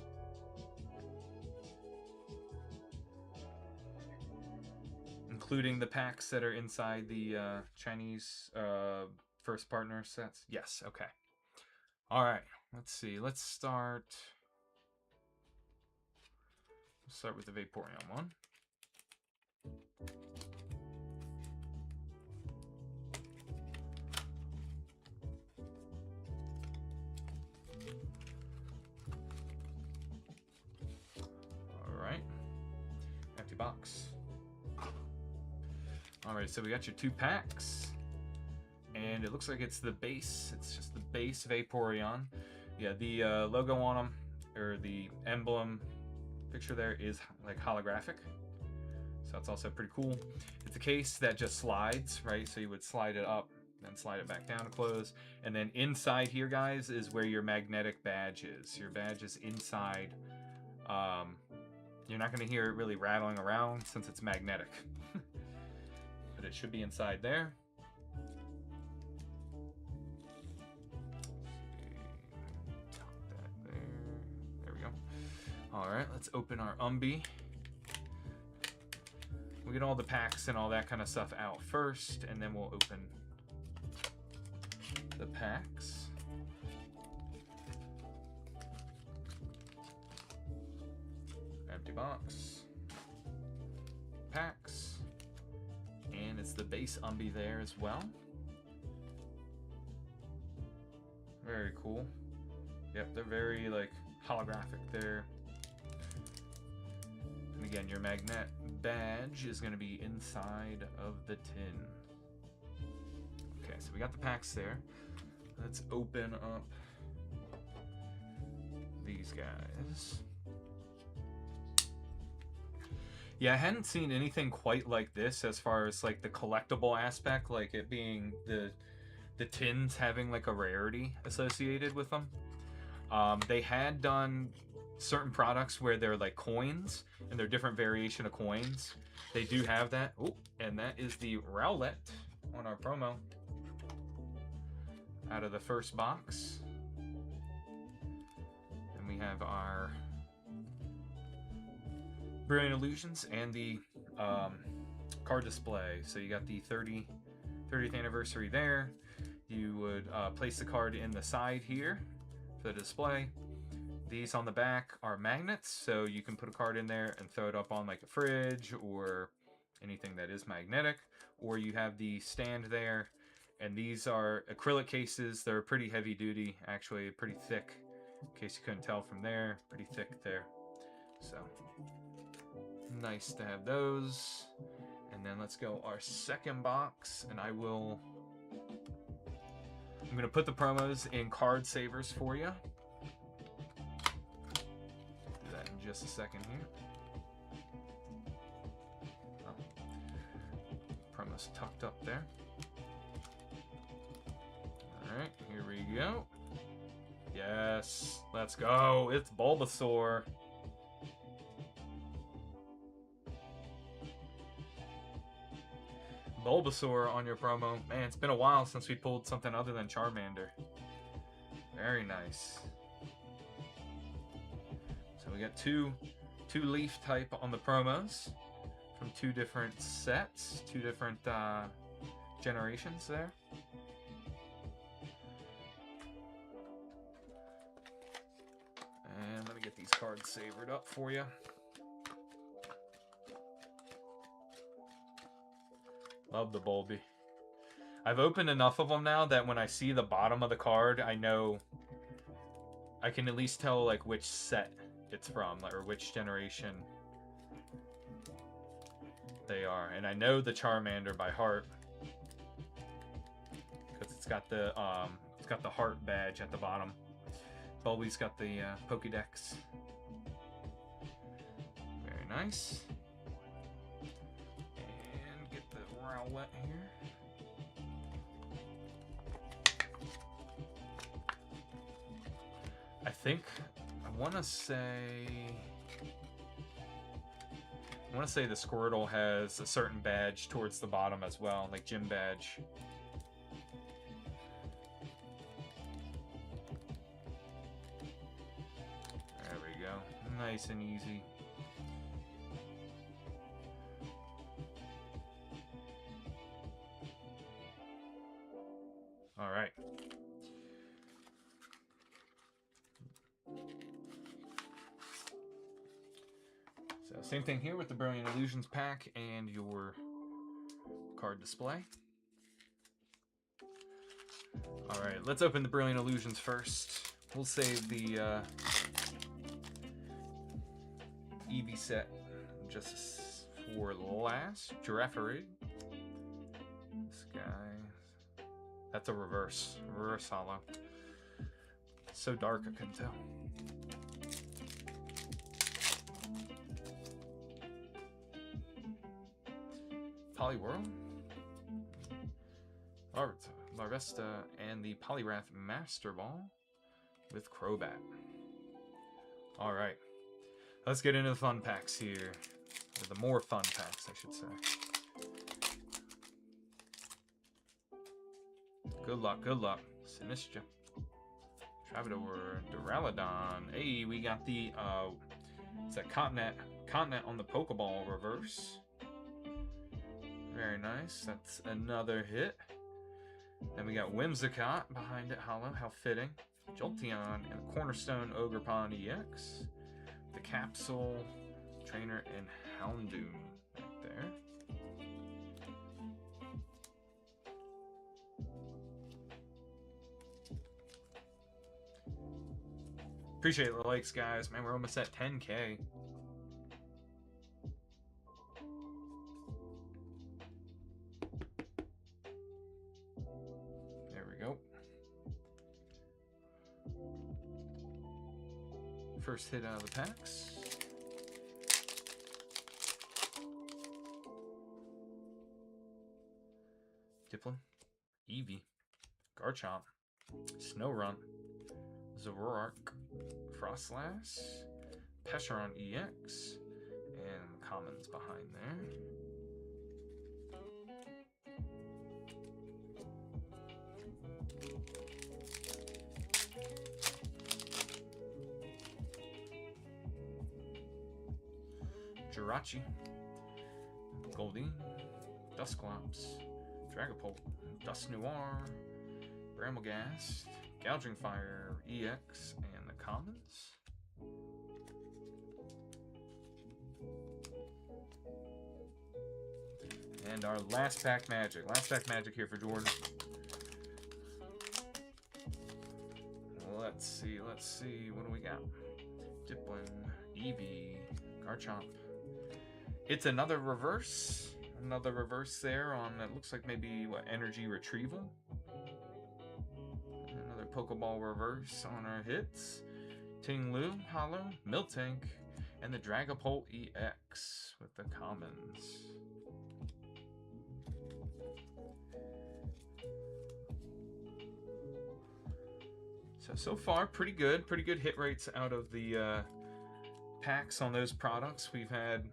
Including the packs that are inside the Chinese first partner sets? Yes, okay. All right, let's see. Let's start with the Vaporeon one. All right, empty box. Alright, so we got your 2 packs, and it looks like it's the base. It's just the base Vaporeon. Yeah, the logo on them, or the emblem picture there, is like holographic. So that's also pretty cool. It's a case that just slides, right? So you would slide it up, then slide it back down to close. And then inside here, guys, is where your magnetic badge is. Your badge is inside You're not going to hear it really rattling around since it's magnetic. But it should be inside there. Tuck that there. There we go. Alright, let's open our Umbi. We'll get all the packs and all that kind of stuff out first, and then we'll open the packs. Empty box. Packs. And it's the base Umbi there as well. Very cool. Yep, they're very like holographic there. And again, your magnet badge is going to be inside of the tin. Okay, so we got the packs there. Let's open up these guys. Yeah, I hadn't seen anything quite like this as far as like the collectible aspect, like it being the tins having like a rarity associated with them. They had done certain products where they're like coins and they're different variation of coins. They do have that. Oh, and that is the Rowlet on our promo out of the first box. And we have our Brilliant Illusions and the card display. So you got the 30th anniversary there. You would place the card in the side here for the display. These on the back are magnets, so you can put a card in there and throw it up on like a fridge or anything that is magnetic. Or you have the stand there, and these are acrylic cases. They're pretty heavy duty, actually pretty thick, in case you couldn't tell from there. Pretty thick there. So nice to have those. And then let's go our second box, and I'm gonna put the promos in card savers for you. Do that in just a second here. Oh. Promos tucked up there. Alright, here we go. Yes, let's go. It's Bulbasaur. Bulbasaur on your promo. Man, it's been a while since we pulled something other than Charmander. Very nice. So we got two leaf type on the promos from two different sets, two different generations there. And let me get these cards savored up for you. Love the Bulby. I've opened enough of them now that when I see the bottom of the card, I know I can at least tell like which set it's from, or which generation they are. And I know the Charmander by heart because it's got the heart badge at the bottom. Bulby's got the Pokédex. Very nice. Rowlet here. I think I want to say the Squirtle has a certain badge towards the bottom as well, like gym badge. There we go. Nice and easy. All right. So same thing here with the Brilliant Illusions pack and your card display. All right, let's open the Brilliant Illusions first. We'll save the Eevee set just for last. Girafarig. This guy. That's a reverse hollow. So dark I couldn't tell. Poliwhirl, Larvesta, and the Poliwrath Master Ball with Crobat. Alright, Let's get into the fun packs here. Or the more fun packs, I should say. Good luck, good luck. Sinistra. Travador, Duraludon. Hey, we got the, it's a Continent on the Pokeball reverse. Very nice. That's another hit. Then we got Whimsicott behind it, hollow. How fitting. Jolteon and a Cornerstone Ogerpon EX. The Capsule, Trainer, and Houndoom right there. Appreciate the likes, guys. Man, we're almost at 10K. There we go. First hit out of the packs. Dipplin, Eevee, Garchomp, Snorunt, Zoroark, Frostlass, Pesheron EX, and commons behind there. Jirachi, Goldeen, Dusclops, Dragapult, Dusknoir, Bramblegast, Gouging Fire EX, and the commons. And our last pack magic. Last pack magic here for Jordan. Let's see. What do we got? Dipplin, Eevee, Garchomp. It's another reverse. Another reverse there on, it looks like maybe, what, Energy Retrieval? Another Pokeball reverse on our hits. Ting-Lu, hollow, Miltank, and the Dragapult EX with the commons. So far, pretty good hit rates out of the packs on those products. We've had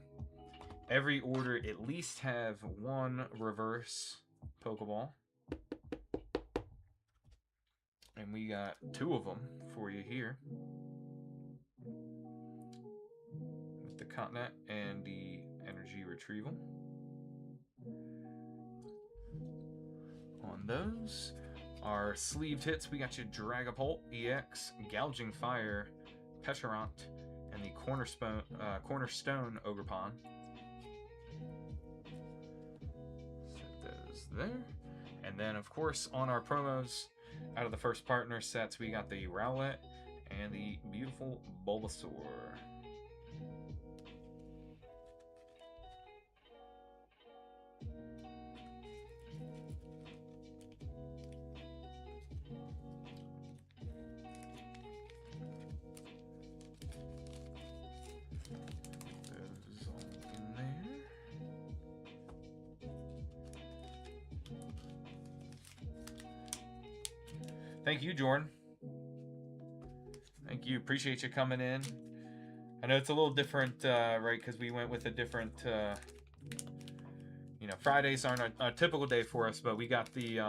every order at least have one reverse Pokeball. And we got 2 of them for you here. With the Continent and the Energy Retrieval. On those, our sleeved hits, we got you Dragapult EX, Gouging Fire, Pesheron, and the Cornerstone Ogerpon. Set those there. And then, of course, on our promos, out of the first partner sets, we got the Rowlet and the beautiful Bulbasaur. Those all in there. Thank you, Jordan. Thank you. Appreciate you coming in. I know it's a little different, right? Because we went with a different, you know, Fridays aren't a typical day for us, but we got the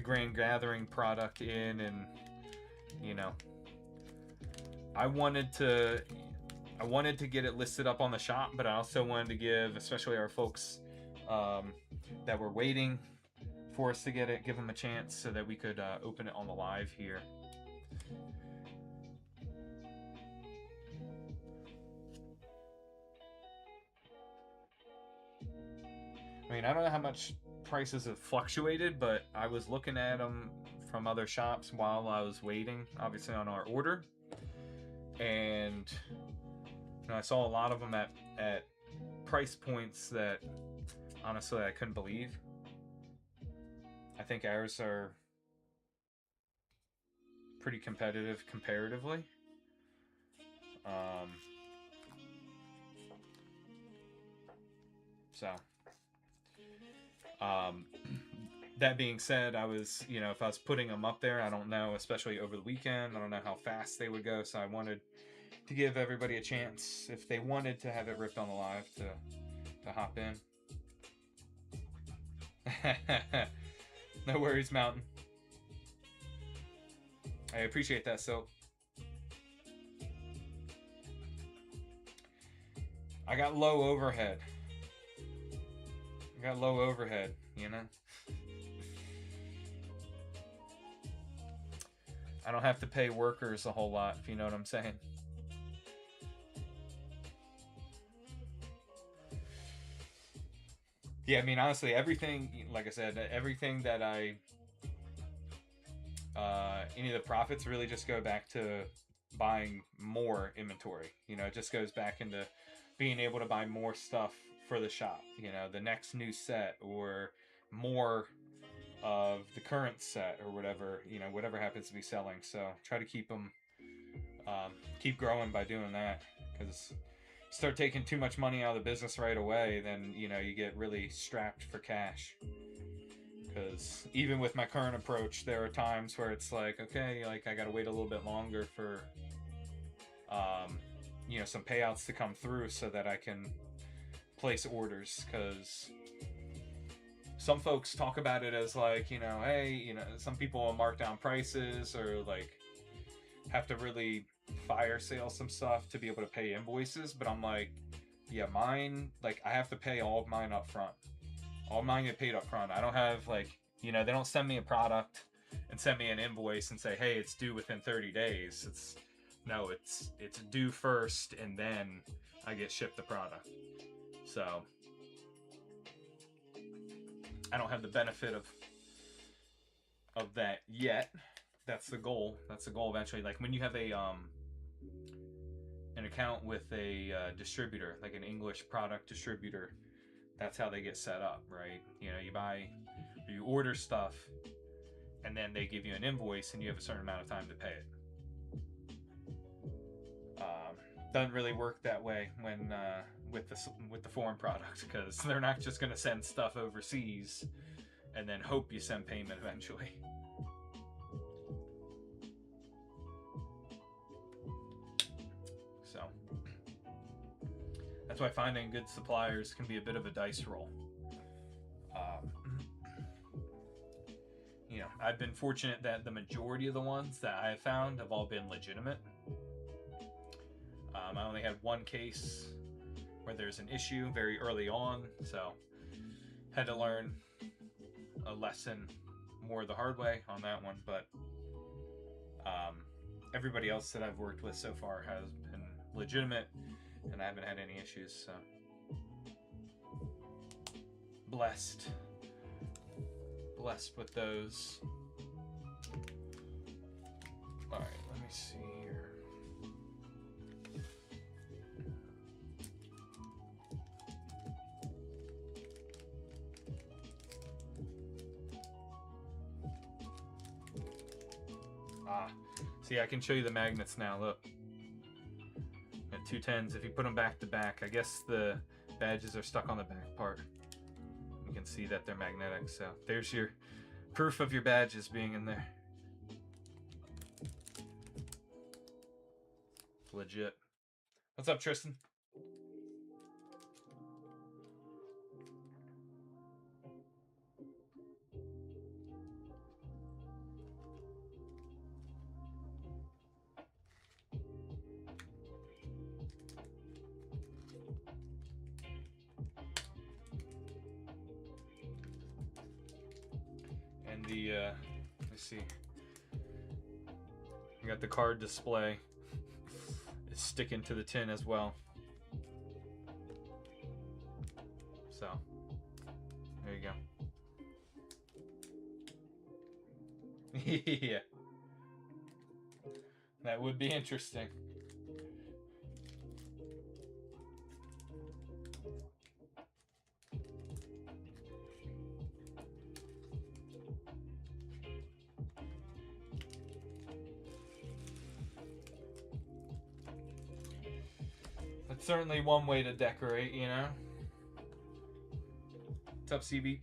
Grand Gathering product in, and you know, I wanted to get it listed up on the shop, but I also wanted to give, especially our folks that were waiting for us to get it, give them a chance so that we could open it on the live here. I mean, I don't know how much prices have fluctuated, but I was looking at them from other shops while I was waiting, obviously on our order, and you know, I saw a lot of them at price points that honestly I couldn't believe. I think ours are pretty competitive comparatively. That being said, I was, you know, if I was putting them up there, I don't know, especially over the weekend, I don't know how fast they would go. So I wanted, to give everybody a chance if they wanted to have it ripped on the live to hop in. No worries, Mountain. I appreciate that, so I got low overhead. You know? I don't have to pay workers a whole lot, if you know what I'm saying. Yeah, I mean, honestly, everything, like I said, everything that any of the profits really just go back to buying more inventory. You know, it just goes back into being able to buy more stuff for the shop. You know, the next new set or more of the current set or whatever, you know, whatever happens to be selling. So try to keep them, keep growing by doing that, because start taking too much money out of the business right away, then, you know, you get really strapped for cash. Because even with my current approach, there are times where it's like, okay, like I gotta wait a little bit longer for, you know, some payouts to come through so that I can place orders. Because some folks talk about it as like, you know, hey, you know, some people will mark down prices or like have to really fire sale some stuff to be able to pay invoices. But I'm like, yeah, mine, like I have to pay all of mine up front. All mine get paid up front. I don't have like, you know, they don't send me a product and send me an invoice and say, hey, it's due within 30 days. It's due first and then I get shipped the product. So I don't have the benefit of that yet. That's the goal. That's the goal eventually. Like when you have a an account with a distributor, like an English product distributor, that's how they get set up, right? You know, you order stuff, and then they give you an invoice, and you have a certain amount of time to pay it. Doesn't really work that way when with the foreign product, because they're not just going to send stuff overseas and then hope you send payment eventually. So that's why finding good suppliers can be a bit of a dice roll. You know, I've been fortunate that the majority of the ones that I have found have all been legitimate. I only had one case where there's an issue very early on, so had to learn a lesson more the hard way on that one. But everybody else that I've worked with so far has been legitimate, and I haven't had any issues. So blessed with those. All right, let me see here. See, I can show you the magnets now. Look, got 210s. If you put them back to back, I guess the badges are stuck on the back part. You can see that they're magnetic. So there's your proof of your badges being in there. It's legit. What's up, Tristan? And the let's see, you got the card display. It's sticking to the tin as well. So there you go. Yeah, that would be interesting. That's certainly one way to decorate, you know? What's up, CB?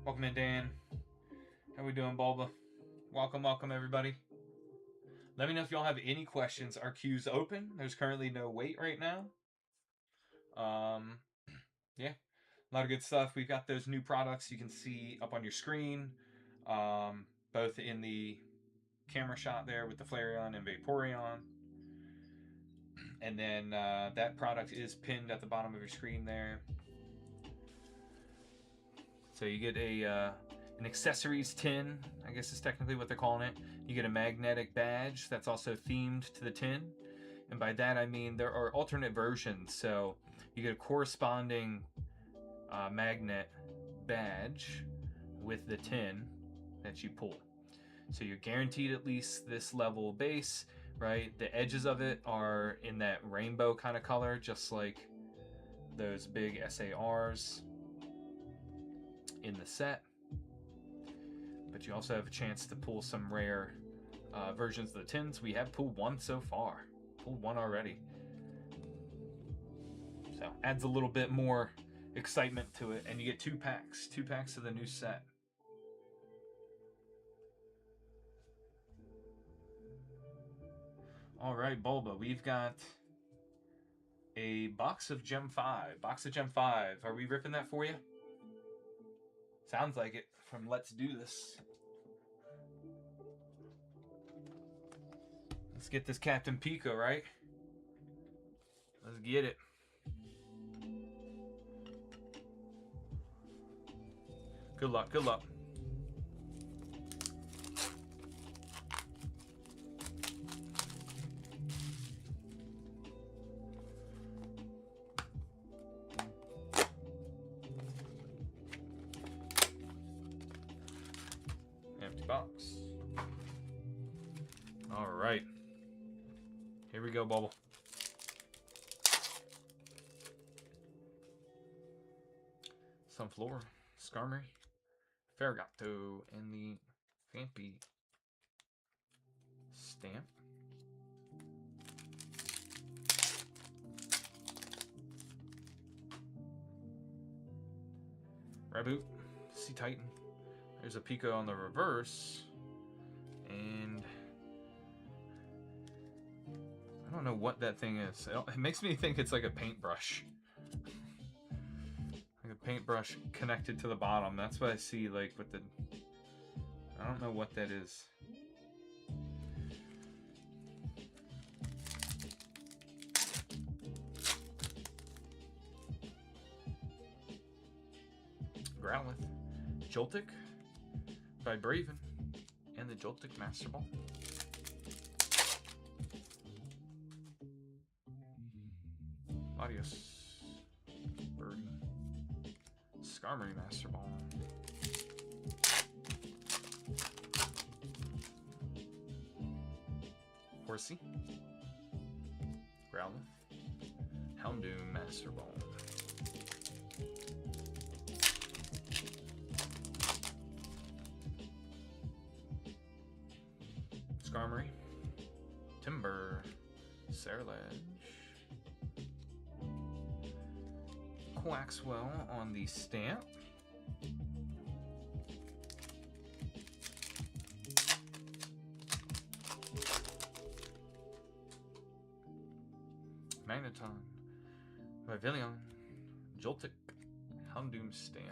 Welcome in, Dan. How we doing, Bulba? Welcome, welcome, everybody. Let me know if y'all have any questions. Our queue's open. There's currently no wait right now. Yeah, a lot of good stuff. We've got those new products you can see up on your screen, both in the camera shot there with the Flareon and Vaporeon. And then that product is pinned at the bottom of your screen there. So you get an accessories tin, I guess is technically what they're calling it. You get a magnetic badge that's also themed to the tin. And by that I mean there are alternate versions. So you get a corresponding magnet badge with the tin that you pull. So you're guaranteed at least this level base, right? The edges of it are in that rainbow kind of color, just like those big SARs in the set. But you also have a chance to pull some rare versions of the tins. We have pulled one so far. Pulled one already. So adds a little bit more excitement to it. And you get 2 packs. 2 packs of the new set. Alright, Bulba. We've got a box of Gem 5. Box of Gem 5. Are we ripping that for you? Sounds like it from Let's Do This. Let's get this Captain Pico, right? Let's get it. Good luck, good luck. Empty box. All right. Here we go, Bubble. Sunflora, Skarmory, Ferrogato, and the Phanpy stamp. Raboot, Sea Titan. There's a Pico on the reverse. And I don't know what that thing is. It makes me think it's like a paintbrush. Like a paintbrush connected to the bottom. That's what I see like with the... I don't know what that is. Growlithe, Joltik, Vibraven, and the Joltik Master Ball. Latios, Birdie, Skarmory Master Ball. Horsey, Growlithe, Houndoom Master Ball. Skarmory, Timber, Cerledge, Quaxwell on the stamp, Magneton, Vivillon, Joltik, Houndoom stamp.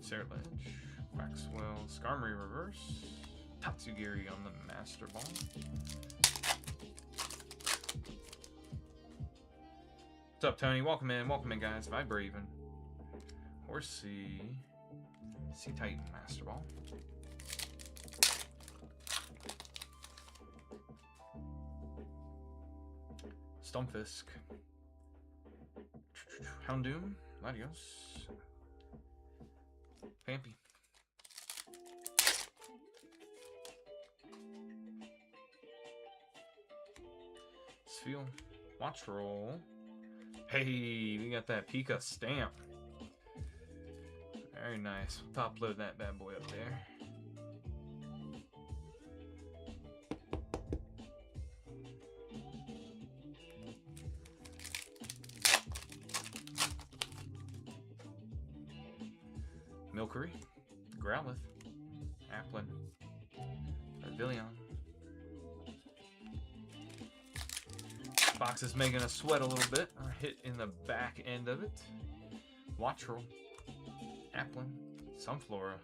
Cerledge, Quaxwell, Skarmory reverse, Tatsugiri on the Master Ball. What's up, Tony? Welcome in, guys. Vibraven, Horsey, Sea Titan Master Ball. Stunfisk, Houndoom, Latios, Phanpy, Spheal, Watchroll, Hey, we got that Pika stamp. Very nice. Top load that bad boy up there. Milcery, Growlithe, Applin, Pavilion. Box is making us sweat a little bit. Our hit in the back end of it. Wattrel, Applin, Sunflora,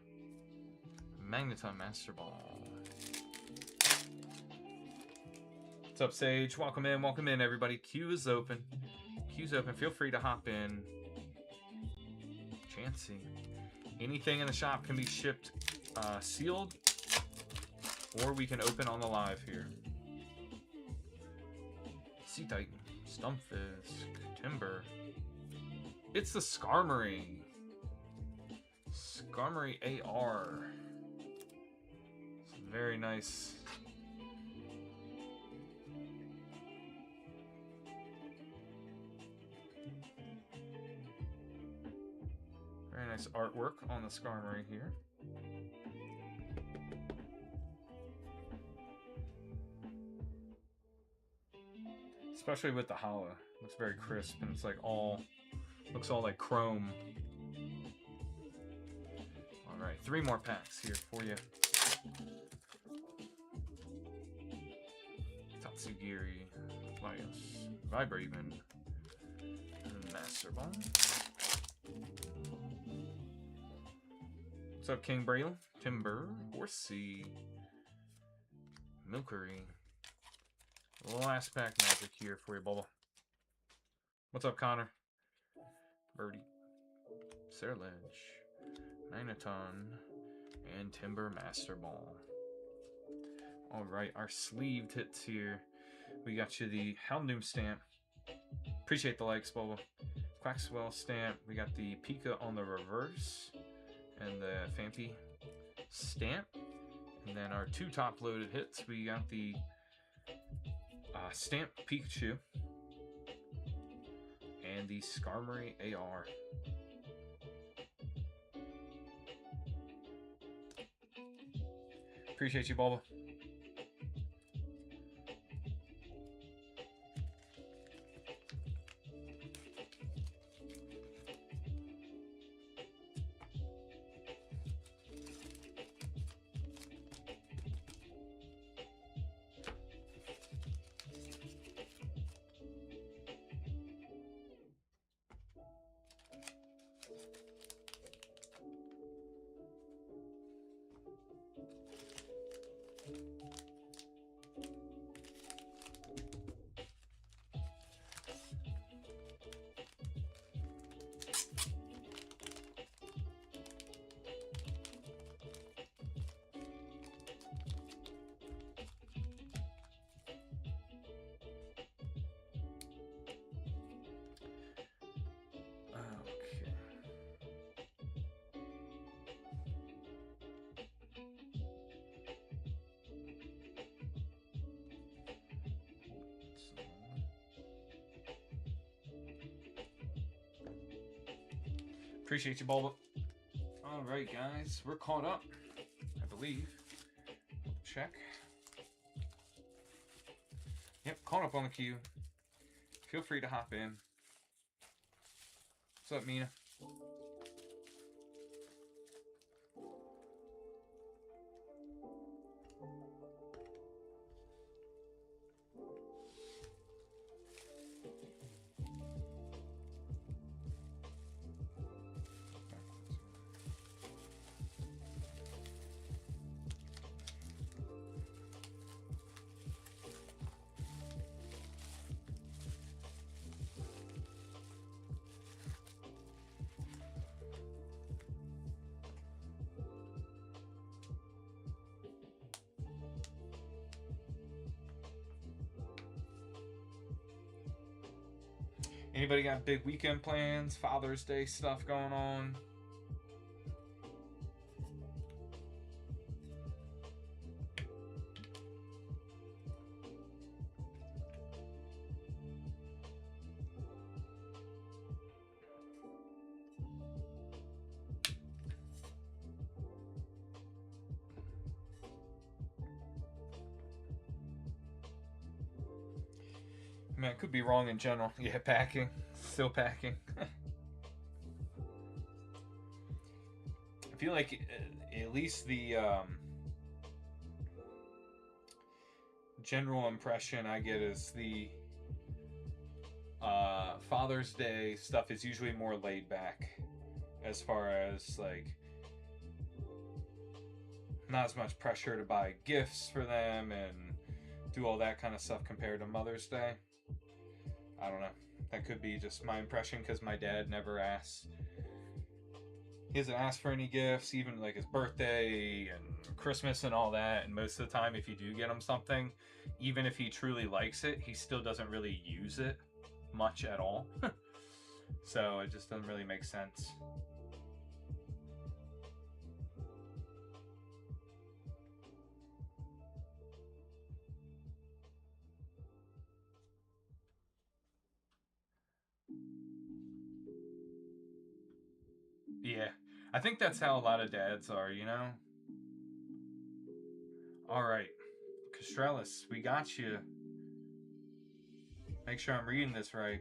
Magneton Master Ball. What's up, Sage? Welcome in, everybody. Queue is open. Queue's open. Feel free to hop in. Chansey. Anything in the shop can be shipped sealed, or we can open on the live here. Sea Titan, Stumpfisk, Timber. It's the Skarmory. Skarmory AR. It's very nice. Very nice artwork on the Skarmory here. Especially with the holo. Looks very crisp and it's like all, looks all like chrome. Alright, 3 more packs here for you. Tatsugiri, Laios, Vibraven, Master Ball. What's up, King Braille? Timber, Horsey, Milcery. Last pack magic here for you, Bubba. What's up, Connor? Birdie, Ceruledge, Magneton, and Timber Master Ball. Alright, our sleeved hits here. We got you the Houndoom stamp. Appreciate the likes, Bubba. Quaxwell stamp. We got the Pika on the reverse. And the Phanpy stamp. And then our 2 top loaded hits. We got the Stamp Pikachu and the Skarmory AR. Appreciate you, Bulba. Appreciate you, Bulba. Alright, guys. We're caught up, I believe. Check. Yep, caught up on the queue. Feel free to hop in. What's up, Mina? Anybody got big weekend plans? Father's Day stuff going on? I mean, I could be wrong in general. Yeah, packing. Still packing. I feel like at least the general impression I get is the Father's Day stuff is usually more laid back, as far as like not as much pressure to buy gifts for them and do all that kind of stuff compared to Mother's Day. I don't know. That could be just my impression because my dad never asks. He doesn't ask for any gifts, even like his birthday and Christmas and all that. And most of the time, if you do get him something, even if he truly likes it, he still doesn't really use it much at all. So it just doesn't really make sense. Yeah, I think that's how a lot of dads are, you know? All right, Castrellis, we got you. Make sure I'm reading this right.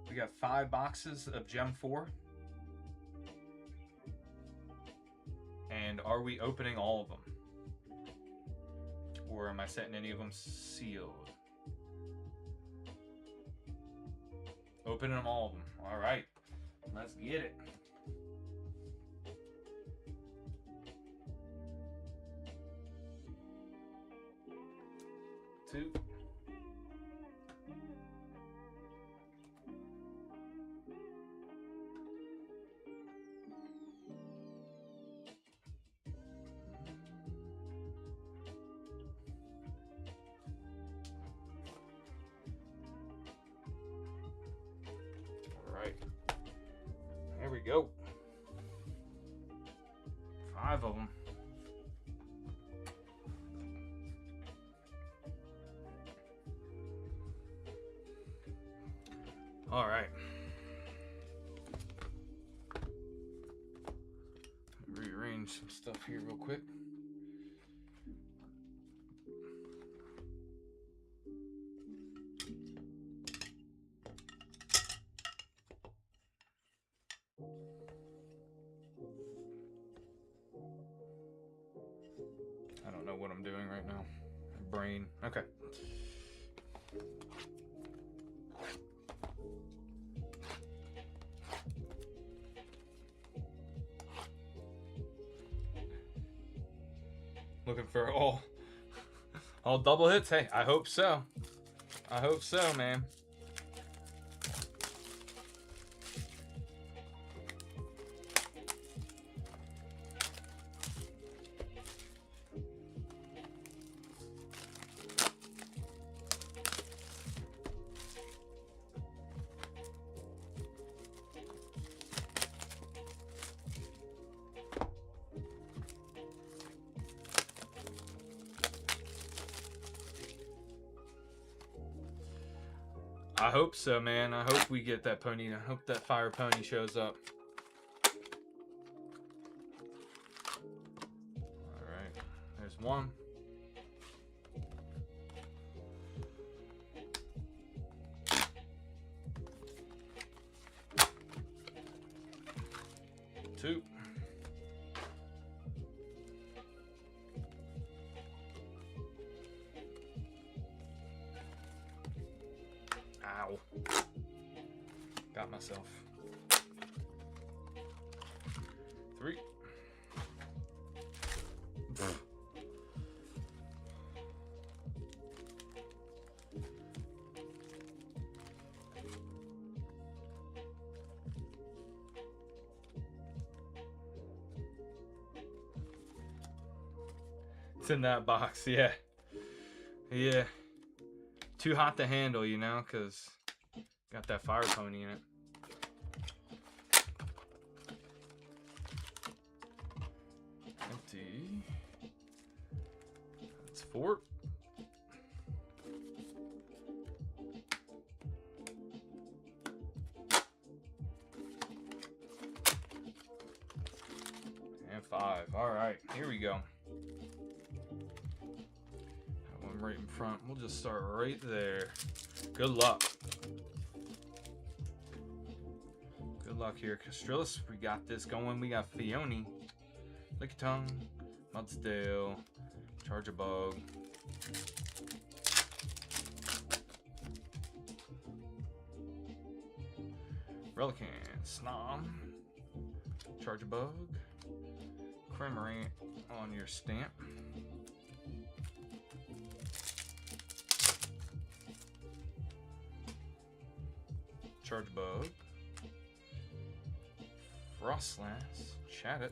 We got 5 boxes of Gem 4. And are we opening all of them? Or am I setting any of them sealed? Opening them all of them. All right, let's get it. Two. All right. There we go. 5 of them. All right. Rearrange some stuff here real quick. I don't know what I'm doing right now. My brain. Okay. Looking for all double hits. Hey, I hope so. I hope so, man. I hope so, man. I hope we get that pony. I hope that fire pony shows up. All right. There's one. Two. Ow. Got myself. 3. It's in that box, yeah. Yeah. Too hot to handle, you know, because got that fire pony in it. Empty. That's 4. And 5. All right, here we go. right in front. We'll just start right there. Good luck. Good luck here, Castrilis. We got this going. We got Fione, Lickitung, Mudsdale, Charjabug, Relicanth, Snom, Charjabug, Cramorant on your stamp. Charjabug, Frostlass, Chatot,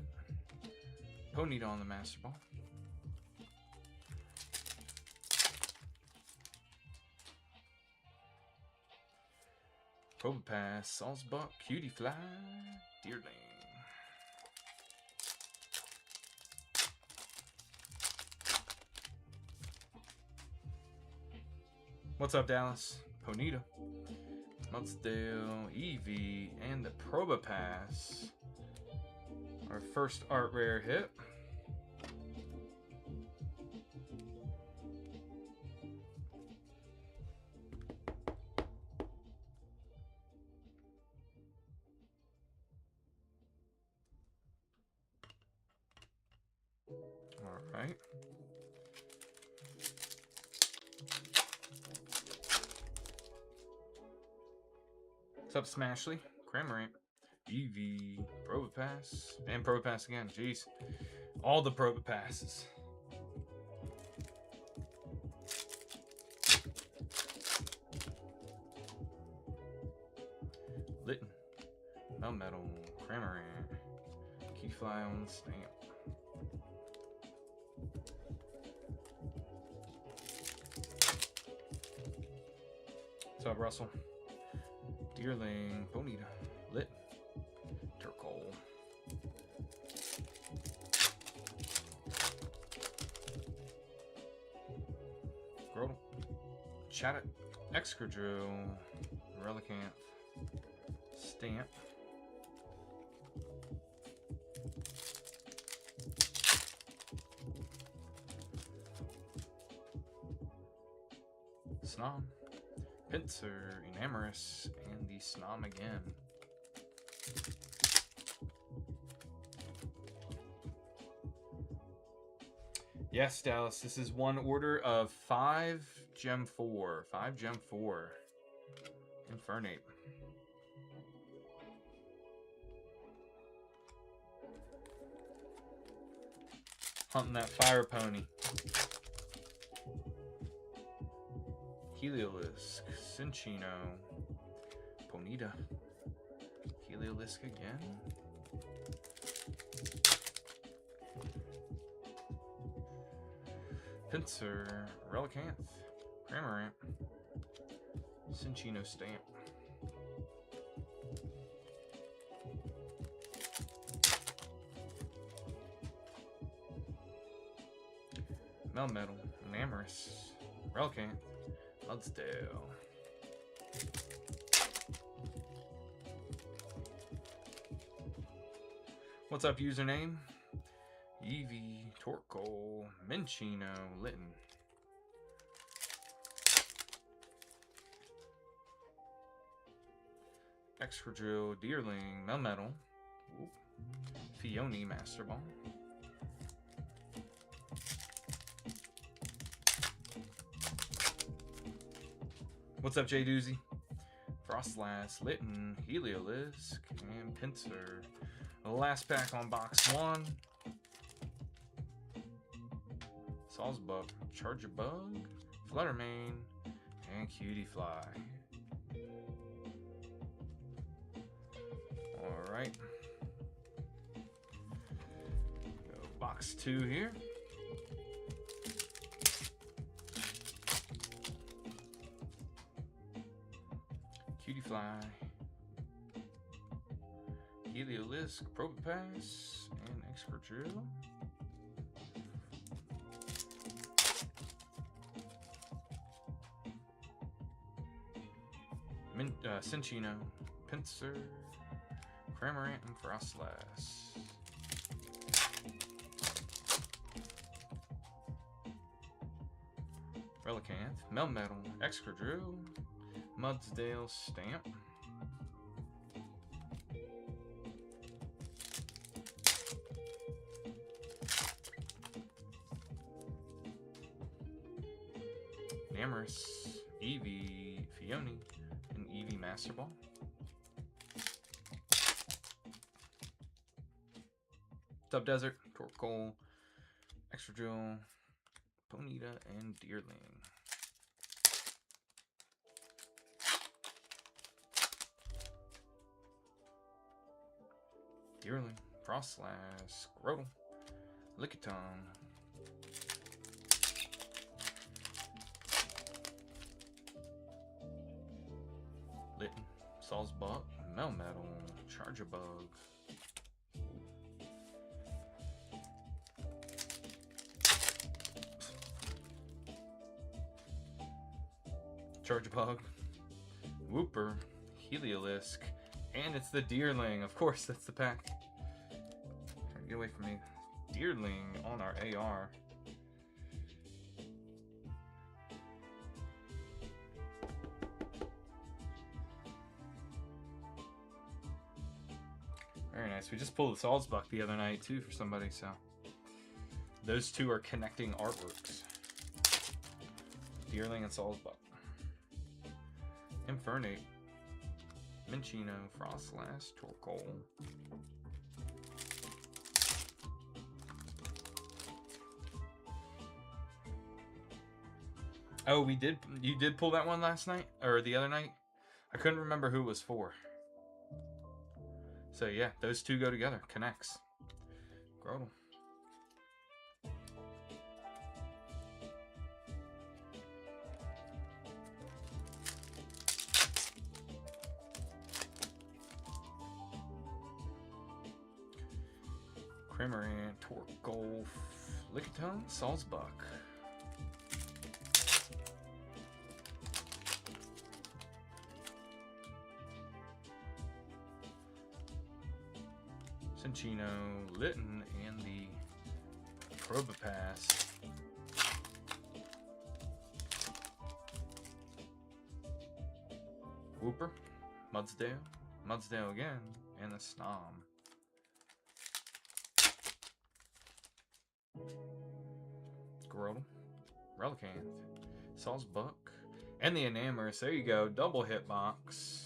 Ponyta on the Master Ball. Probopass, Salzbuck, Cutiefly, Deerling. What's up, Dallas? Ponyta, Mudsdale, Eevee, and the Probopass. Our first art rare hit. All right. What's up, Smashley? Cramorant, Eevee, Probopass, and Probopass again. Jeez. All the Probopasses. Litten, Melmetal, Cramorant, Keyfly on the stamp. What's up, Russell? Deerling, Ponyta, Lit, Turkle, Grotle, Chatot, Excadrill, Relicanth, Stamp, Snom, Pinsir, Enamorus, and the Snom again. Yes, Dallas, this is one order of 5 Gem 4. 5 Gem 4. Infernape. Hunting that fire pony. Heliolisk, Cinccino, Ponyta, Heliolisk again. Pinsir, Relicanth, Cramorant, Cinccino stamp. Melmetal, Enamorus, Relicanth, Mudsdale. What's up, username? Eevee, Torkoal, Minccino, Litten. Excadrill, Deerling, Melmetal, Fione, Master Ball. What's up, Jay Doozy? Frostlass, Litten, Heliolisk, and Pinsir. The last pack on box 1. Salzbuck, Charjabug, Fluttermane, and Cutiefly. Alright. Go box 2 here. Cutiefly, Heliolisk, Probopass, and Excadrill. Cinccino, Pinsir, Cramorant, and Frostlass. Relicanth, Melmetal, Excadrill, Mudsdale Stamp, Namorous, Eevee, Fione, and Eevee Master Ball. Subdesert, Torkoal, Excadrill, Ponyta, and Deerling. Deerling, Frostlass, Grotle, Lickitung, Litten, Sawsbuck, Melmetal, Charjabug, Charjabug, Wooper, Heliolisk, and it's the Deerling. Of course, that's the pack. Get away from me. Deerling on our AR. Very nice. We just pulled the Sawsbuck the other night too for somebody, so those two are connecting artworks. Deerling and Sawsbuck. Infernape, Minccino, Frostlass, Torkoal. Oh, you did pull that one last night? Or the other night? I couldn't remember who it was for. So yeah, those two go together. Connects. Grotle. Cramorant, Torkoal, Lickitung, Sawsbuck. Cinccino, Litten, and the Probopass. Wooper, Mudsdale again, and the Snom. Grotle, Relicanth, Sawsbuck, and the Enamorous. There you go, double hitbox.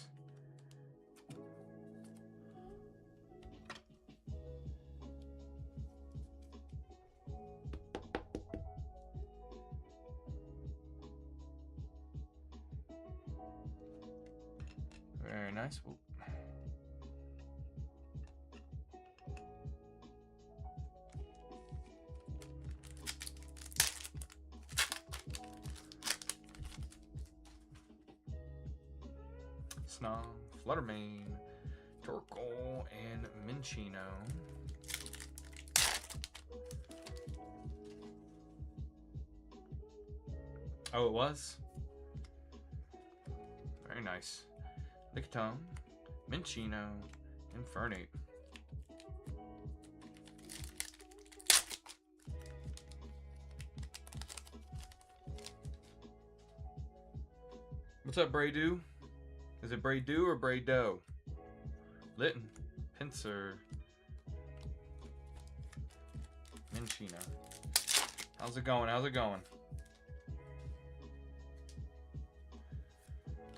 Very nice. Whoop. Snom, Fluttermane, Torkoal, and Minccino. Oh, it was? Very nice. Lickitung, Minccino, Infernape. What's up, Braydo? Is it Braydo or Braydo? Litten, Pinsir, Minccino. How's it going? How's it going?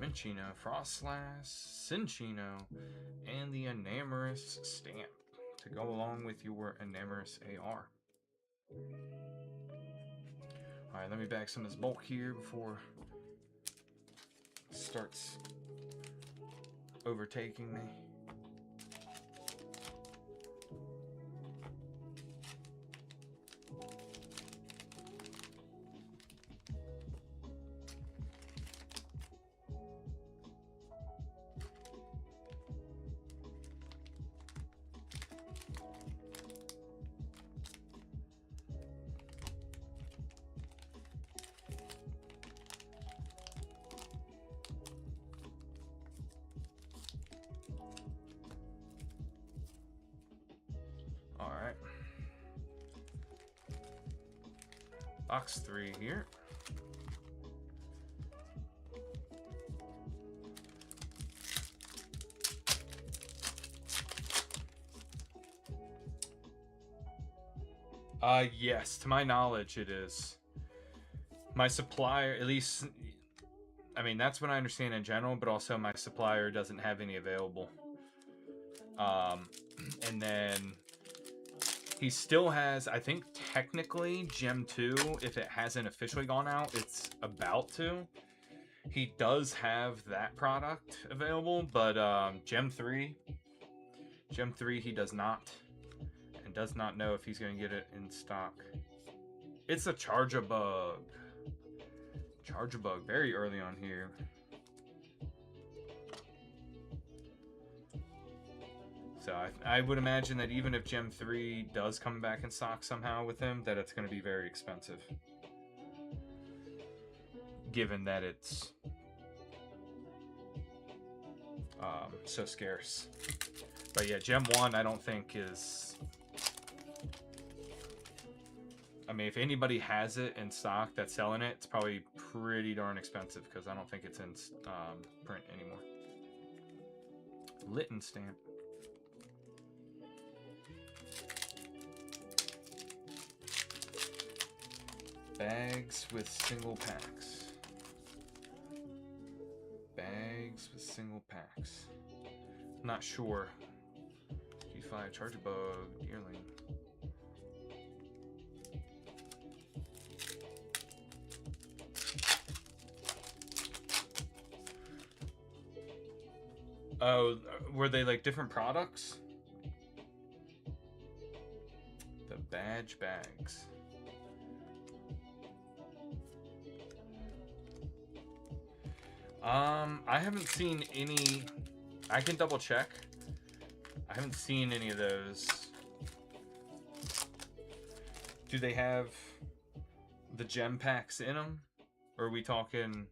Minccino, Frostlass, Cinccino, and the Enamorous Stamp to go along with your Enamorous AR. Alright, let me bag some of this bulk here before it starts overtaking me. Alright. Box 3 here. Yes, to my knowledge, it is. My supplier, at least, I mean, that's what I understand in general, but also my supplier doesn't have any available. And then he still has, I think, technically Gem 2, if it hasn't officially gone out, it's about to. He does have that product available, but Gem 3, he does not. And does not know if he's going to get it in stock. It's a Charjabug. Charjabug, very early on here. So I would imagine that even if Gem 3 does come back in stock somehow with him, that it's going to be very expensive. Given that it's so scarce. But yeah, Gem 1 I don't think is... I mean, if anybody has it in stock that's selling it, it's probably pretty darn expensive because I don't think it's in print anymore. Litten stamp. Bags with single packs. Bags with single packs. Not sure. G5, Charjabug, Deerling. Oh, were they like different products? The badge bags. I haven't seen any. I can double check. I haven't seen any of those. Do they have the gem packs in them? Or are we talking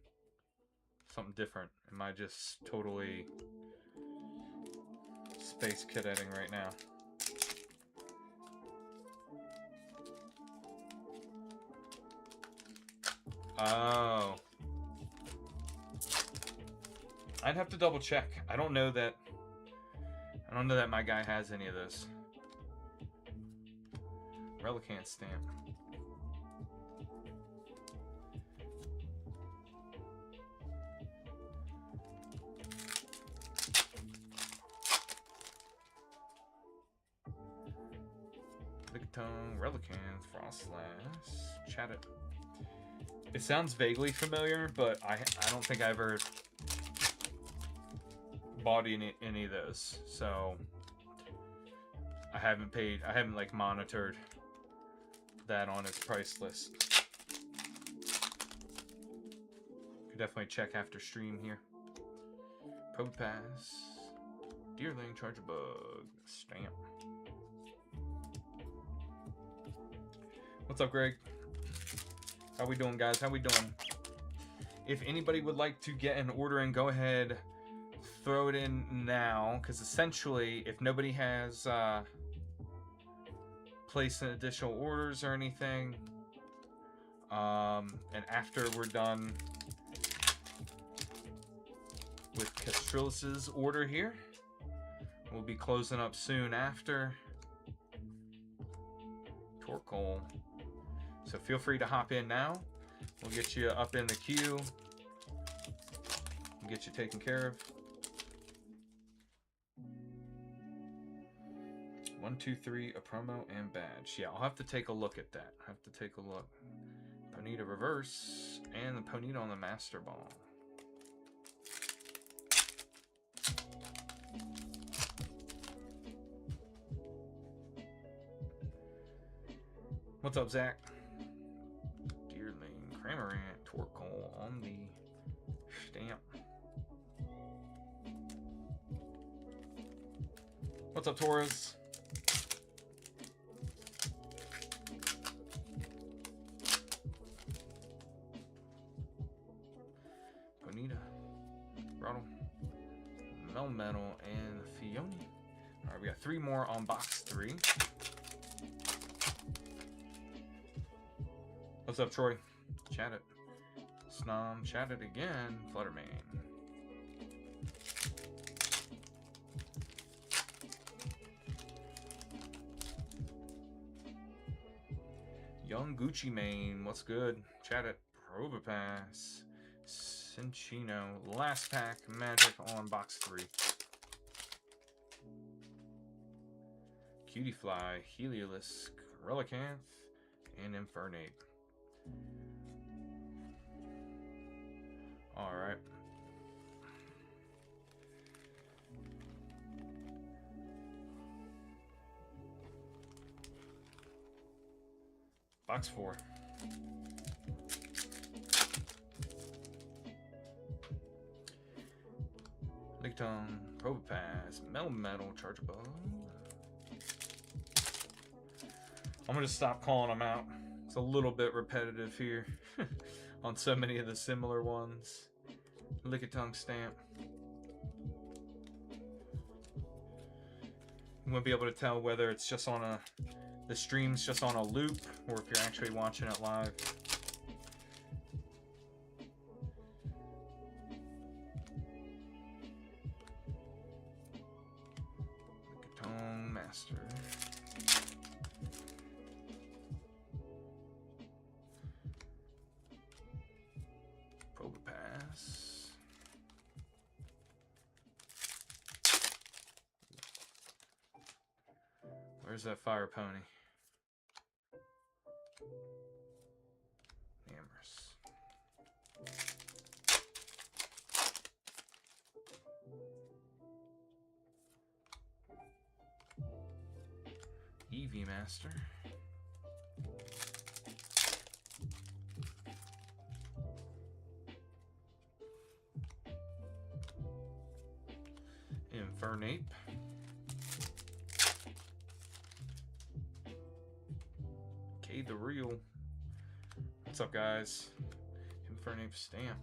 something different? Am I just totally space cadetting right now? Oh. I'd have to double check. I don't know that my guy has any of those. Relicanth stamp. Lickitung, Relicanth, Frostlass, Chatot. It sounds vaguely familiar, but I don't think I ever bought any of those, so I haven't like monitored that on its price list. Could definitely check after stream here. Probopass, Deerling, Charjabug, Stamp. What's up, Greg? How we doing, guys? How we doing? If anybody would like to get an order in, go ahead, throw it in now, because essentially, if nobody has placed additional orders or anything, and after we're done with Castrilis's order here, we'll be closing up soon after. Torkoal. So feel free to hop in now. We'll get you up in the queue. We'll get you taken care of. 1, 2, 3, a promo and badge. Yeah, I'll have to take a look at that. Have to take a look. Ponyta reverse and the Ponyta on the Master Ball. What's up, Zach? Deerling, Cramorant, Torkoal on the stamp. What's up, Torres? Ponyta, Grotle, Melmetal, and Fiona. All right, we got 3 more on box 3. What's up, Troy? Chat it. Snom, chat it again. Fluttermane. Pokemon. Gucci Mane, what's good? Chat it. Probopass. Cinchino. Last pack. Magic on box 3. Cutiefly. Heliolisk. Relicanth. And Infernape. Alright. Box 4. Lickitung, Probopass, Melmetal, Chargeable. I'm going to stop calling them out. It's a little bit repetitive here on so many of the similar ones. Lickitung stamp. You won't be able to tell whether it's just on the stream's just on a loop or if you're actually watching it live. Lickitung Master. Probopass. Where's that fire pony? Amherst. Eevee Master. Infernape. The real. What's up, guys? Infernape stamp.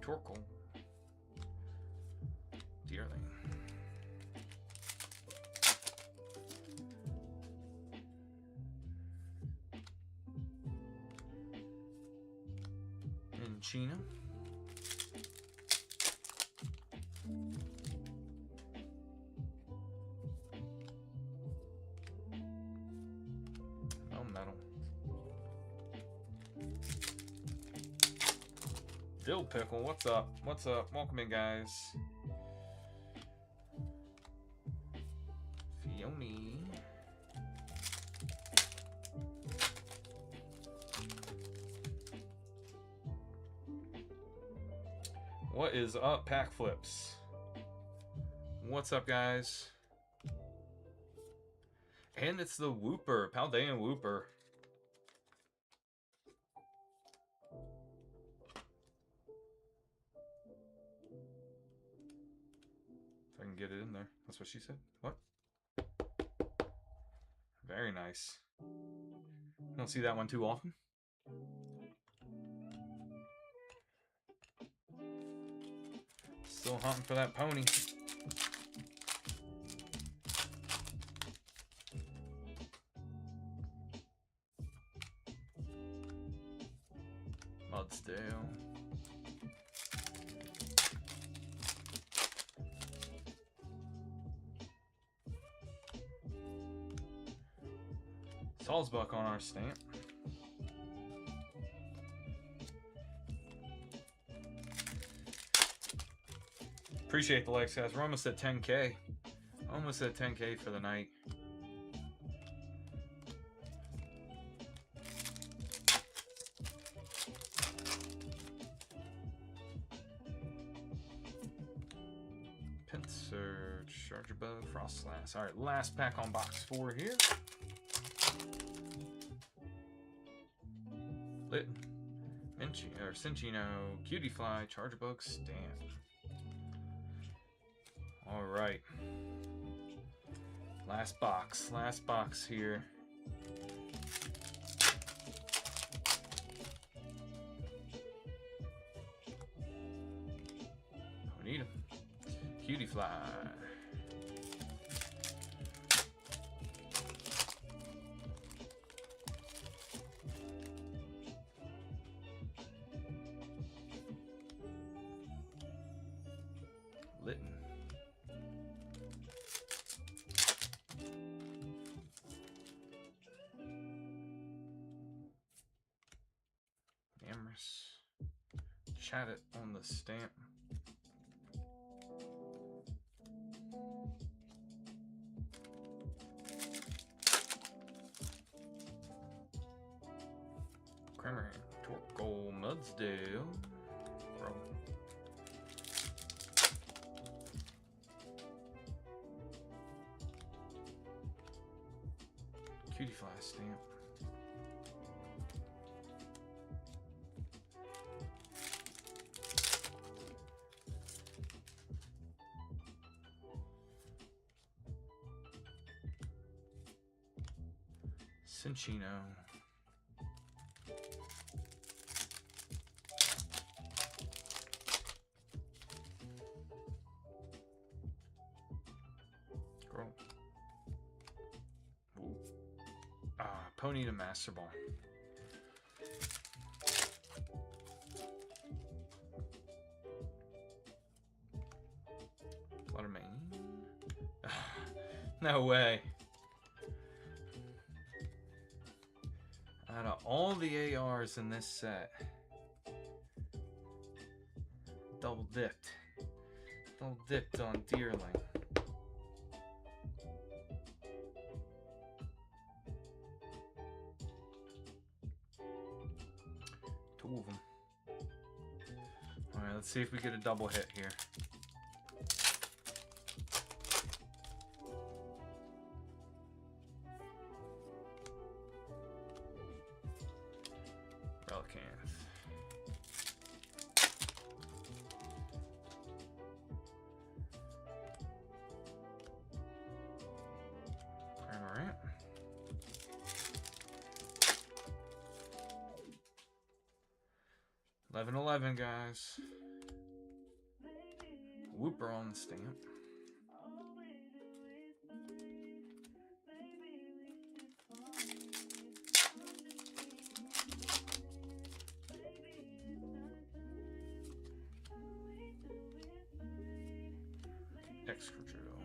Torkoal. Deerling. Chino. Melmetal. Dill Pickle, what's up? What's up? Welcome in, guys. Fione. What is up, Pack Flips? What's up, guys? And it's the Wooper, Paldean Wooper. If I can get it in there. That's what she said. What? Very nice. Don't see that one too often. Still hunting for that pony. Mudsdale. Salzbuck on our stamp. Appreciate the likes, guys. We're almost at 10K. Almost at 10K for the night. Pinsir, Chargerbug, Frostlass. Alright, last pack on box 4 here. Lit. Cinchino, Cutiefly, Chargerbug, Stamp. Alright. Last box here. Bonita. Cutiefly. Amorous. Chat it on the stamp. Kramer, Torkoal, Mudsdale. Bro. Cutie Fly stamp. Cinchino. Girl. Ooh. Ponyta Master Ball. Fluttermane. No way. Out of all the ARs in this set, double dipped on Deerling. Two of them. All right, let's see if we get a double hit here. Relicanth. Cramorant. $11.11, guys. Whooper on the stamp. Excadrill.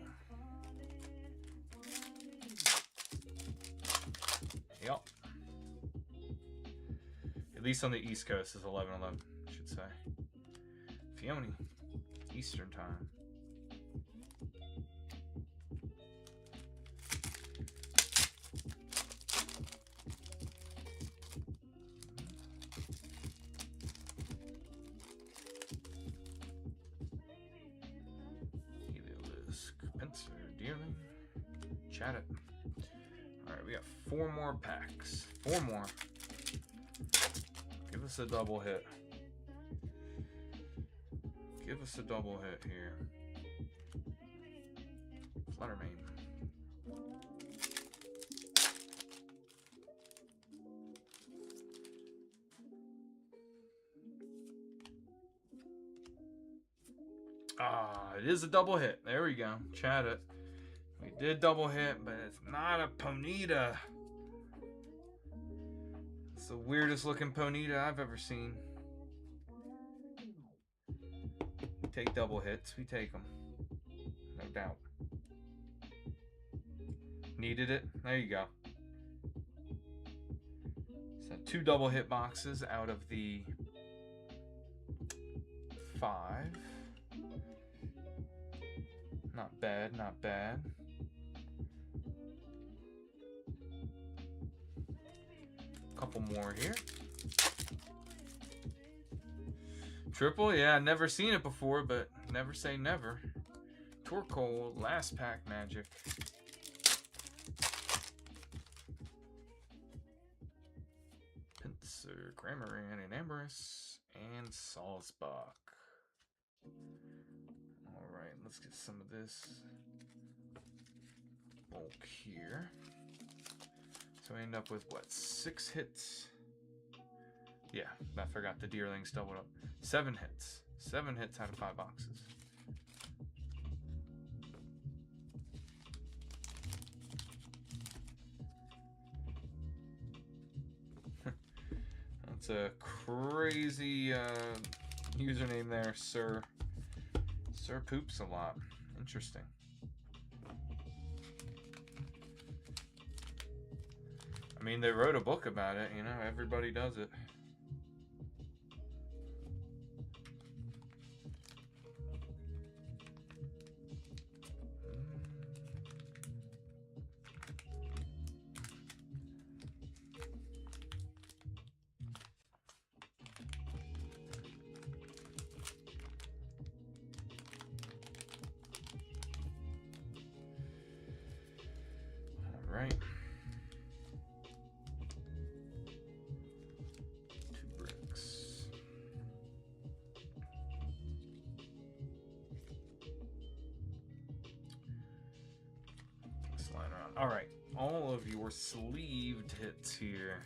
Yep. At least on the East Coast is 11:11, I should say. Fiona, Eastern time. Heliolisk, Pinsir, Deerling, Chat it. Alright, we got 4 more packs. 4 more. Give us a double hit. Give us a double hit here. Fluttermane. It is a double hit. There we go. Chat it. We did double hit, but it's not a Ponyta. It's the weirdest looking Ponyta I've ever seen. We take double hits. We take them. No doubt. Needed it. There you go. So 2 double hit boxes out of the 5. Not bad, not bad. Couple more here. Triple, yeah, never seen it before, but never say never. Torkoal, last pack magic. Pinsir, Cramorant, and Amorous, and Salzbach. Alright, let's get some of this bulk here. So we end up with what, 6 hits? Yeah, I forgot the Deerlings doubled up. 7 hits. 7 hits out of 5 boxes. That's a crazy username there, sir. Sir poops a lot. Interesting. I mean, they wrote a book about it, you know, everybody does it. right. 2 bricks. Slide around. All right. All of your sleeved hits here.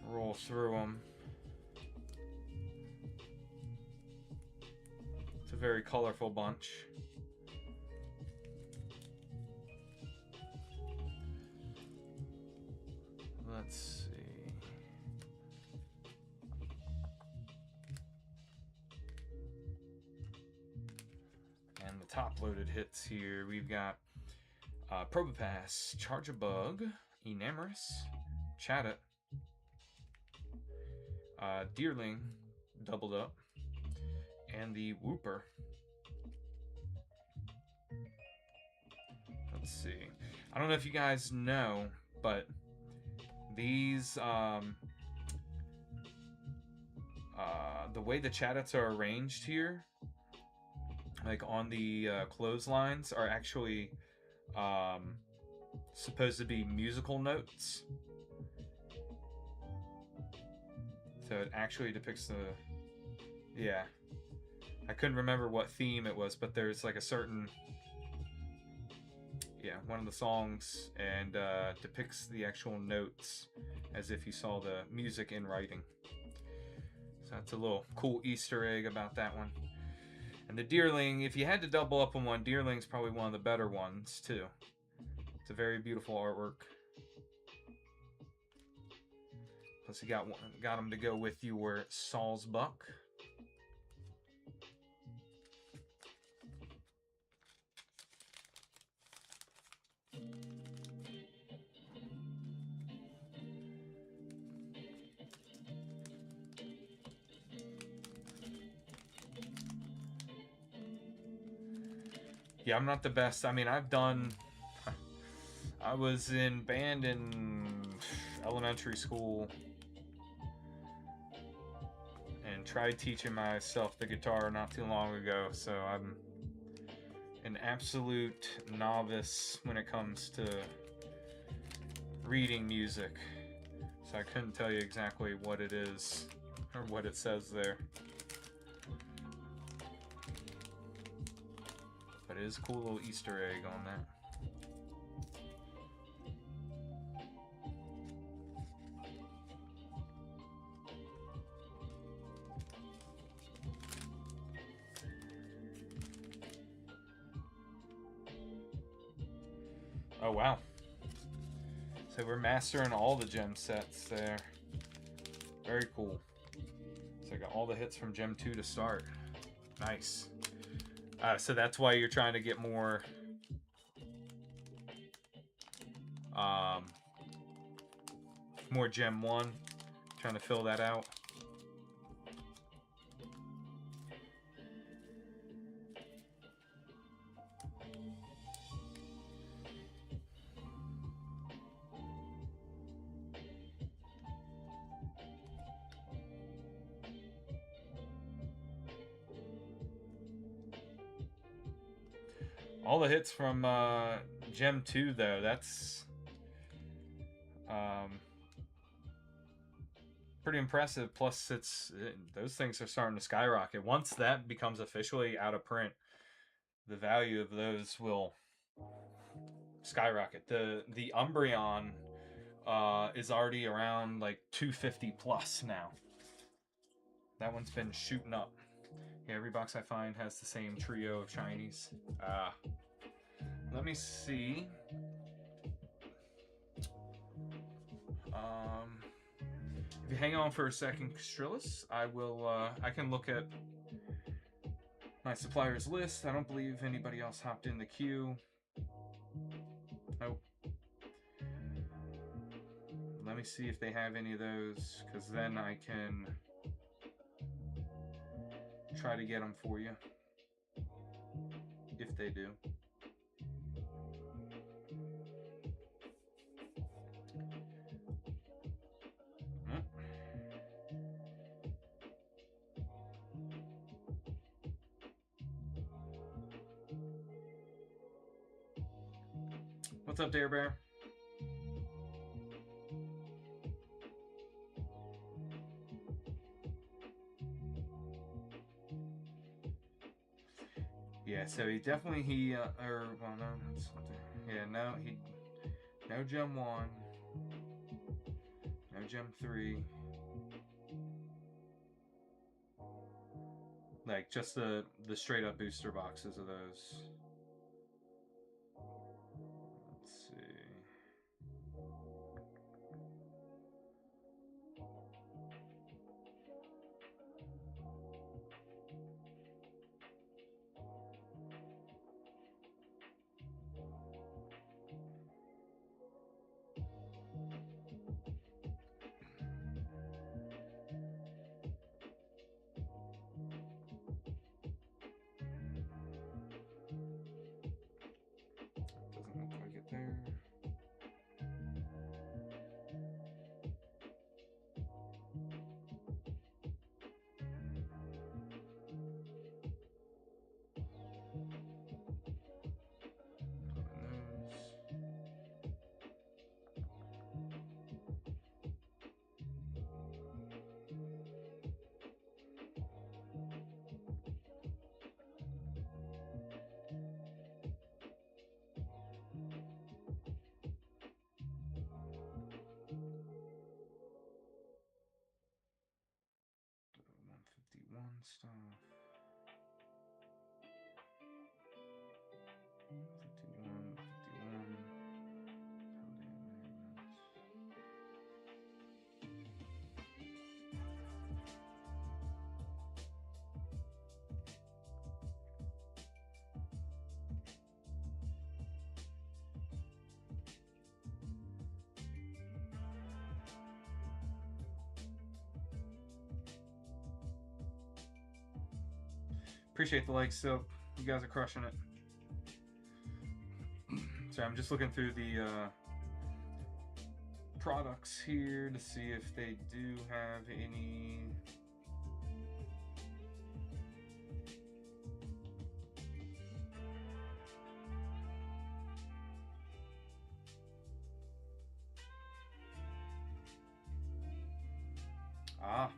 Roll through them. It's a very colorful bunch. Let's see. And the top loaded hits here, we've got Probopass, Charjabug, Enamorous, Chatot, Deerling, doubled up, and the Wooper. Let's see. I don't know if you guys know, but these, the way the Chatots are arranged here, like on the clotheslines, are actually supposed to be musical notes. So it actually depicts the, yeah. I couldn't remember what theme it was, but there's like a certain, yeah, one of the songs, and depicts the actual notes as if you saw the music in writing. So that's a little cool Easter egg about that one. And the Deerling, if you had to double up on one, Deerling's probably one of the better ones too. It's a very beautiful artwork. Plus you got them to go with your Sawsbuck. Yeah, I'm not the best. I mean, I was in band in elementary school and tried teaching myself the guitar not too long ago, so I'm an absolute novice when it comes to reading music. So I couldn't tell you exactly what it is or what it says there. But it is a cool little Easter egg on that. Oh wow. So we're mastering all the gem sets there. Very cool. So I got all the hits from Gem 2 to start. Nice. So that's why you're trying to get more more Gem 1. Trying to fill that out. All the hits from Gem 2 though, that's pretty impressive. Plus those things are starting to skyrocket. Once that becomes officially out of print, the value of those will skyrocket. The Umbreon is already around like 250 plus now. That one's been shooting up. Yeah, every box I find has the same trio of shinies. Let me see. If you hang on for a second, Strillis, I will. I can look at my suppliers list. I don't believe anybody else hopped in the queue. Nope. Let me see if they have any of those, because then I can try to get them for you. If they do. What's up, Dare Bear? Yeah, so he definitely well, no, yeah, no Gem 1, no Gem 3, like just the straight up booster boxes of those. Let's see. Doesn't look like it there. Stuff. 51, 51. Appreciate the likes, so you guys are crushing it. So I'm just looking through the products here to see if they do have any. Ah.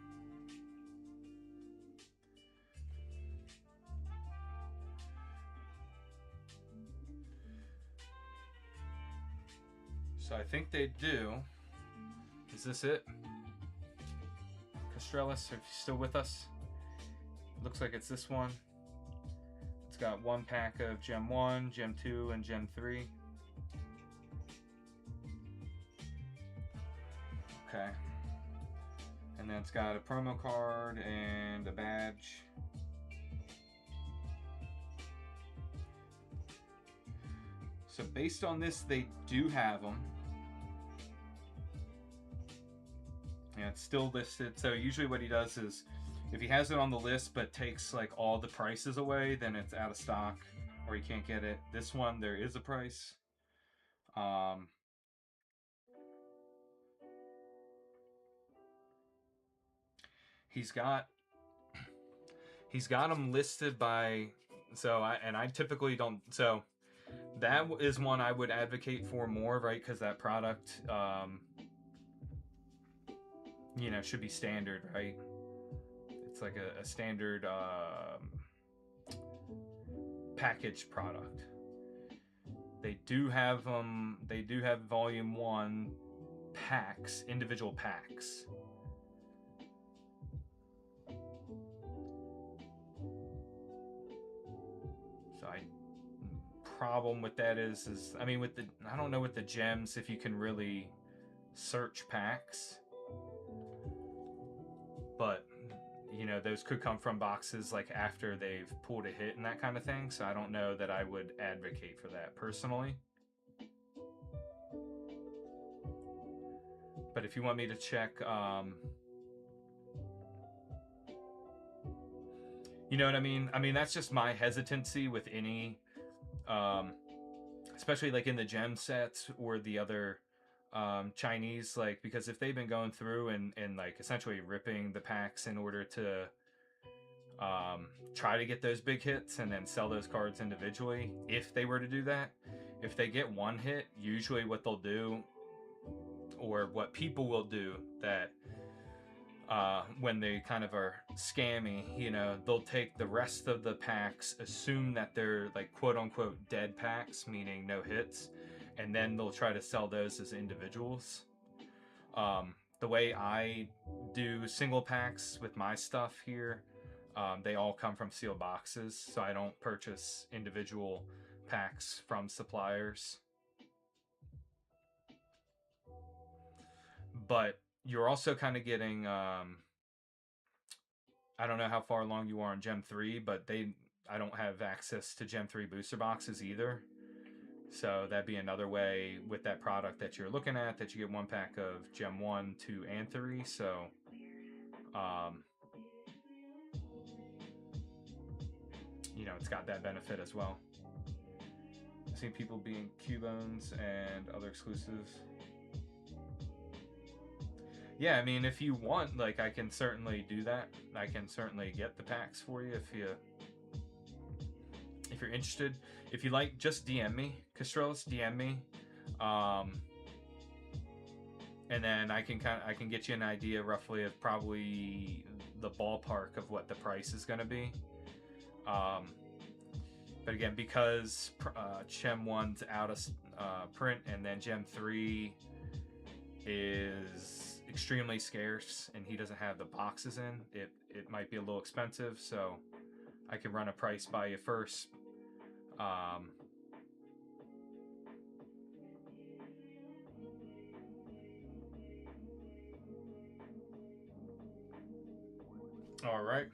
So I think they do. Is this it? Castrellis, are you still with us? Looks like it's this one. It's got one pack of Gem 1, Gem 2, and Gem 3. Okay. And then it's got a promo card and a badge. So based on this, they do have them. Yeah, it's still listed. So usually what he does is, if he has it on the list but takes like all the prices away, then it's out of stock or you can't get it. This one, there is a price. He's got them listed by, so I typically don't, so that is one I would advocate for more, right? Because that product, you know, should be standard, right? It's like a standard packaged product. They do have volume 1 packs, individual packs. So problem with that is I mean, with the, I don't know with the gems if you can really search packs, but you know, those could come from boxes like after they've pulled a hit and that kind of thing. So I don't know that I would advocate for that personally. But if you want me to check, you know what I mean? I mean, that's just my hesitancy with any, especially like in the gem sets or the other Chinese, like, because if they've been going through and like essentially ripping the packs in order to try to get those big hits and then sell those cards individually, if they were to do that, if they get one hit, usually what they'll do, or what people will do, that when they kind of are scammy, you know, they'll take the rest of the packs, assume that they're like quote unquote dead packs, meaning no hits, and then they'll try to sell those as individuals. The way I do single packs with my stuff here, they all come from sealed boxes, so I don't purchase individual packs from suppliers. But you're also kind of getting, I don't know how far along you are on Gem 3, but I don't have access to Gem 3 booster boxes either. So that'd be another way with that product that you're looking at, that you get one pack of Gem 1, 2, and 3. So, you know, it's got that benefit as well. I've seen people being Cubones and other exclusives. Yeah, I mean, if you want, like, I can certainly do that. I can certainly get the packs for you if you're interested. If you like, just DM me, Castrellis, DM me, and then I can get you an idea roughly of probably the ballpark of what the price is going to be. But again, because Gem 1's out of print, and then Gem 3 is extremely scarce and he doesn't have the boxes in, it might be a little expensive, so I can run a price by you first. All right,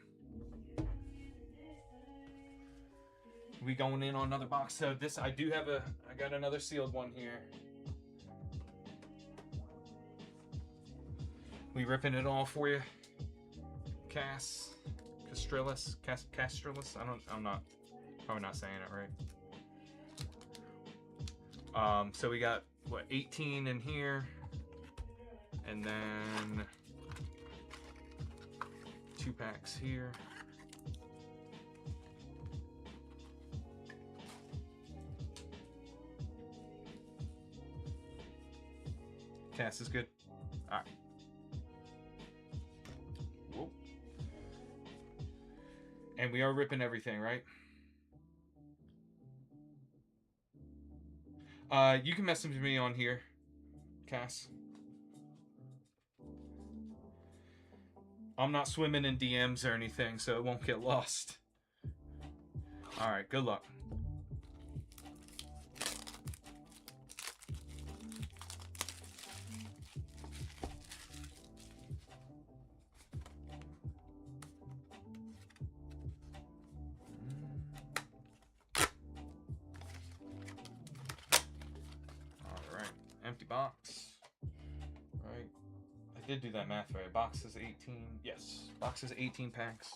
we going in on another box. So this, I got another sealed one here. We ripping it all for you, Castrellis. I'm probably not saying it right. So we got what, 18 in here, and then 2 packs here. Cass is good. All right. Whoa. And we are ripping everything, right? You can message me on here, Cass. I'm not swimming in DMs or anything, so it won't get lost. All right, good luck. Empty box. Right. I did do that math right. Box is 18. Yes. Box is 18 packs.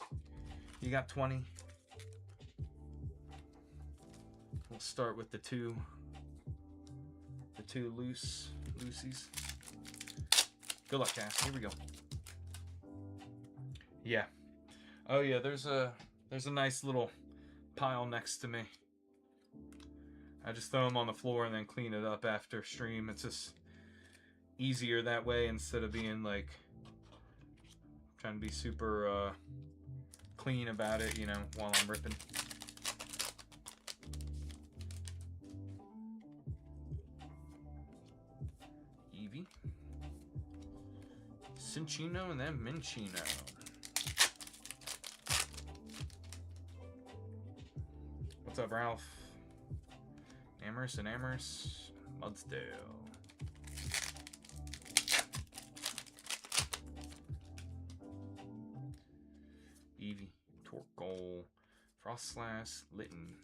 You got 20. We'll start with the two loosies. Good luck, Cass. Here we go. Yeah. Oh yeah, there's a nice little pile next to me. I just throw them on the floor and then clean it up after stream. It's just easier that way, instead of being like trying to be super clean about it, you know, while I'm ripping. Eevee, Cinccino, and then Minccino. What's up, Ralph? Amherst and Amherst, Mudsdale. Eevee, Torkoal, Frostlass, Litten.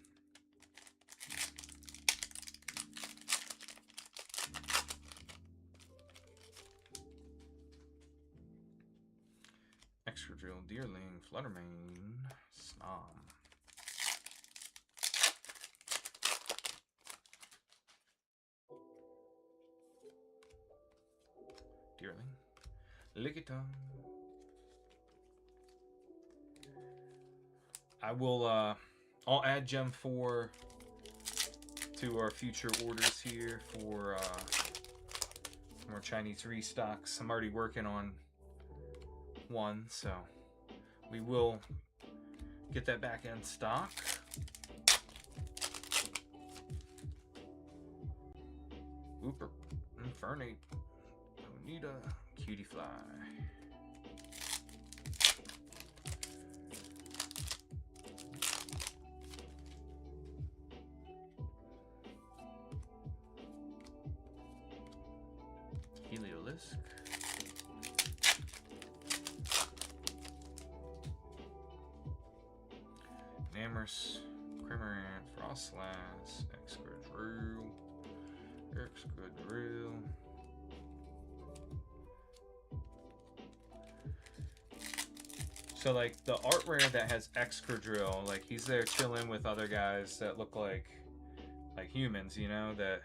Excadrill, Deerling, Fluttermane, Snom. Deerling, Lickitung. I'll add Gem 4 to our future orders here for more Chinese restocks. I'm already working on one, so we will get that back in stock. Ooper, Infernape, Bonita, Cutie Fly. Heliolisk. Namorous, Crimorant, Frostlass, Excadrill, Excadrill. So like the art rare that has Excadrill, like he's there chilling with other guys that look like humans, you know, that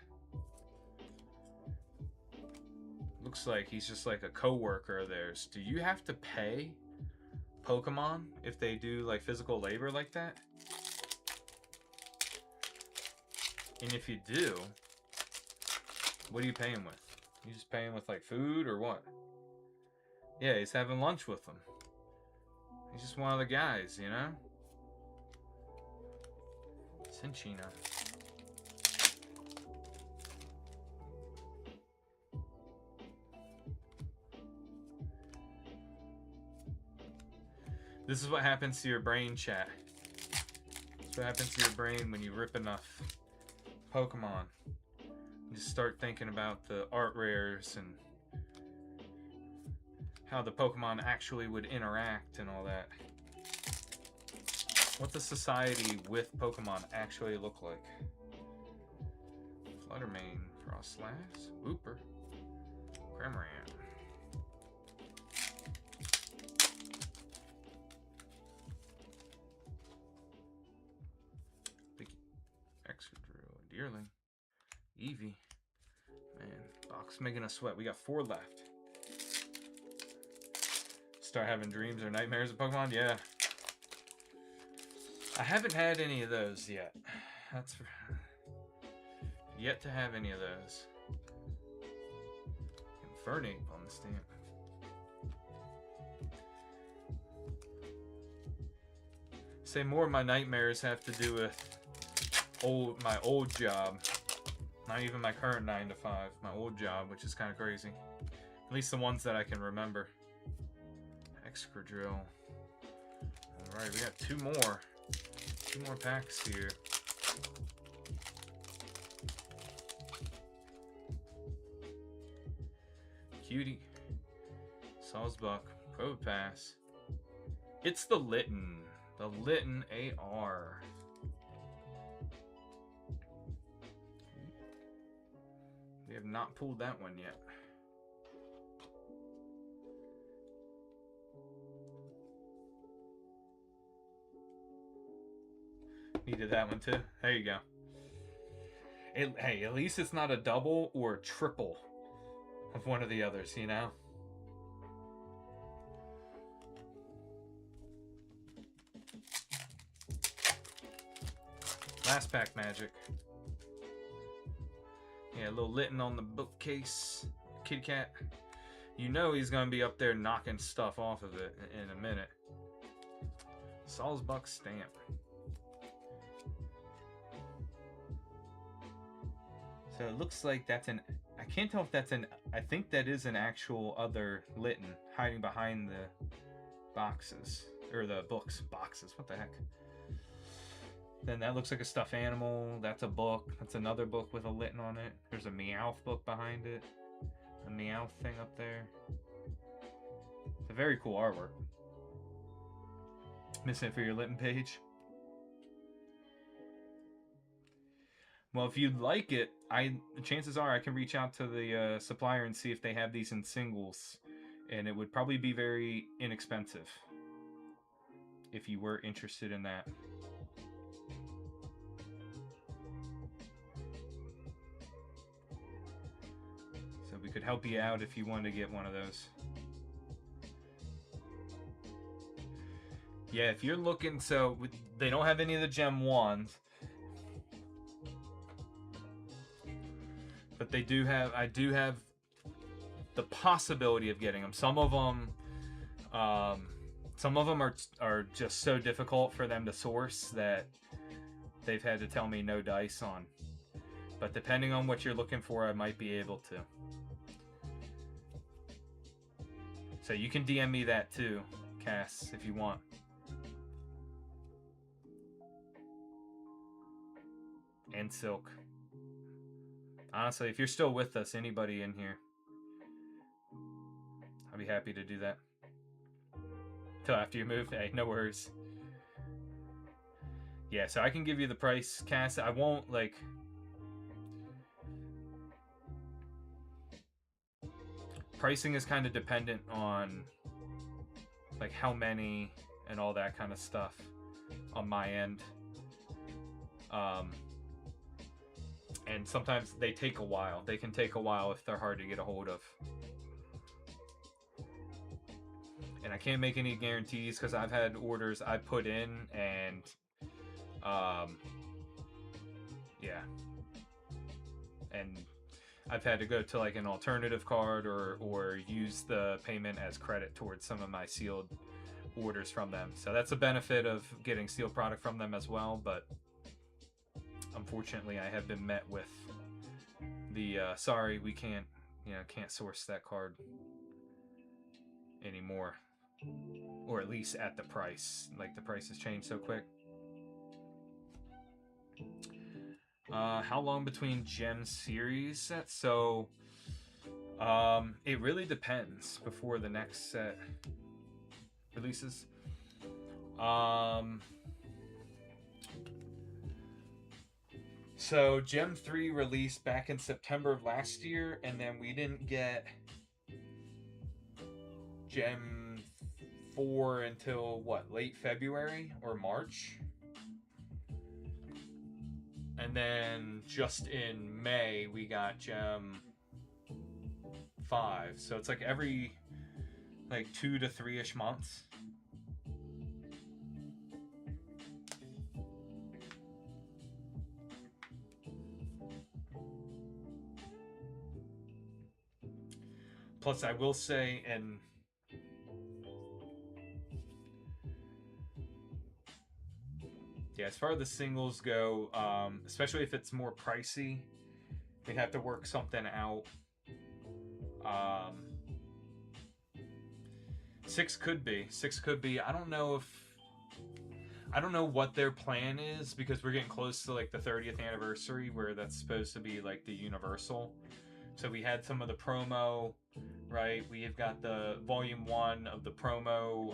looks like he's just like a co-worker of theirs. Do you have to pay Pokemon if they do like physical labor like that? And if you do, what do you pay him with? You just pay him with like food or what? Yeah, he's having lunch with them. He's just one of the guys, you know? Cinchina. This is what happens to your brain, chat. This is what happens to your brain when you rip enough Pokemon. You just start thinking about the art rares and how the Pokemon actually would interact and all that. What the society with Pokemon actually look like. Fluttermane, Frostlass, Wooper, Cramorant. Excadrill, Deerling, Eevee. Man, box making us sweat. We got 4 left. Start having dreams or nightmares of Pokemon? Yeah. I haven't had any of those yet. That's yet to have any of those. Infernape on the stamp. Say more of my nightmares have to do with my old job. Not even my current 9 to 5. My old job, which is kind of crazy. At least the ones that I can remember. Excadrill. Alright, we got 2 more. 2 more packs here. Cutie. Sawsbuck. Probopass. It's the Litten. The Litten AR. We have not pulled that one yet. Needed that one too. There you go. Hey, at least it's not a double or a triple of one of the others, you know? Last pack magic. Yeah, a little Litten on the bookcase. Kit Kat. You know he's going to be up there knocking stuff off of it in a minute. Sawsbuck stamp. So it looks like that's an... I can't tell if that's an... I think that is an actual other Litten hiding behind the boxes. Or the books. Boxes. What the heck? Then that looks like a stuffed animal. That's a book. That's another book with a Litten on it. There's a Meowth book behind it. A Meowth thing up there. It's a very cool artwork. Missing it for your Litten page? Well, if you'd like it, chances are I can reach out to the supplier and see if they have these in singles. And it would probably be very inexpensive if you were interested in that. So we could help you out if you wanted to get one of those. Yeah, if you're looking, so they don't have any of the Gem 1s. But I do have the possibility of getting them. Some of them are just so difficult for them to source that they've had to tell me no dice on. But depending on what you're looking for, I might be able to. So you can DM me that too, Cass, if you want. And Silk. Honestly, if you're still with us, anybody in here, I'll be happy to do that. Till after you move. Hey, no worries. Yeah, so I can give you the price, Cass. I won't, like... Pricing is kind of dependent on, like, how many and all that kind of stuff on my end. And sometimes they take a while. They can take a while if they're hard to get a hold of. And I can't make any guarantees because I've had orders I put in and yeah, and I've had to go to like an alternative card or use the payment as credit towards some of my sealed orders from them. So that's a benefit of getting sealed product from them as well, but unfortunately I have been met with the sorry, we can't source that card anymore, or at least at the price. Like, the price has changed so quick. How long between gem series sets? So it really depends before the next set releases. So Gem 3 released back in September of last year, and then we didn't get Gem 4 until what, late February or March? And then just in May we got Gem 5. So it's like every like 2 to 3-ish months. Plus, I will say, and yeah, as far as the singles go, especially if it's more pricey, we'd have to work something out. 6 could be. I don't know what their plan is, because we're getting close to like the 30th anniversary where that's supposed to be like the universal. So we had some of the promo, right? We have got the volume 1 of the promo,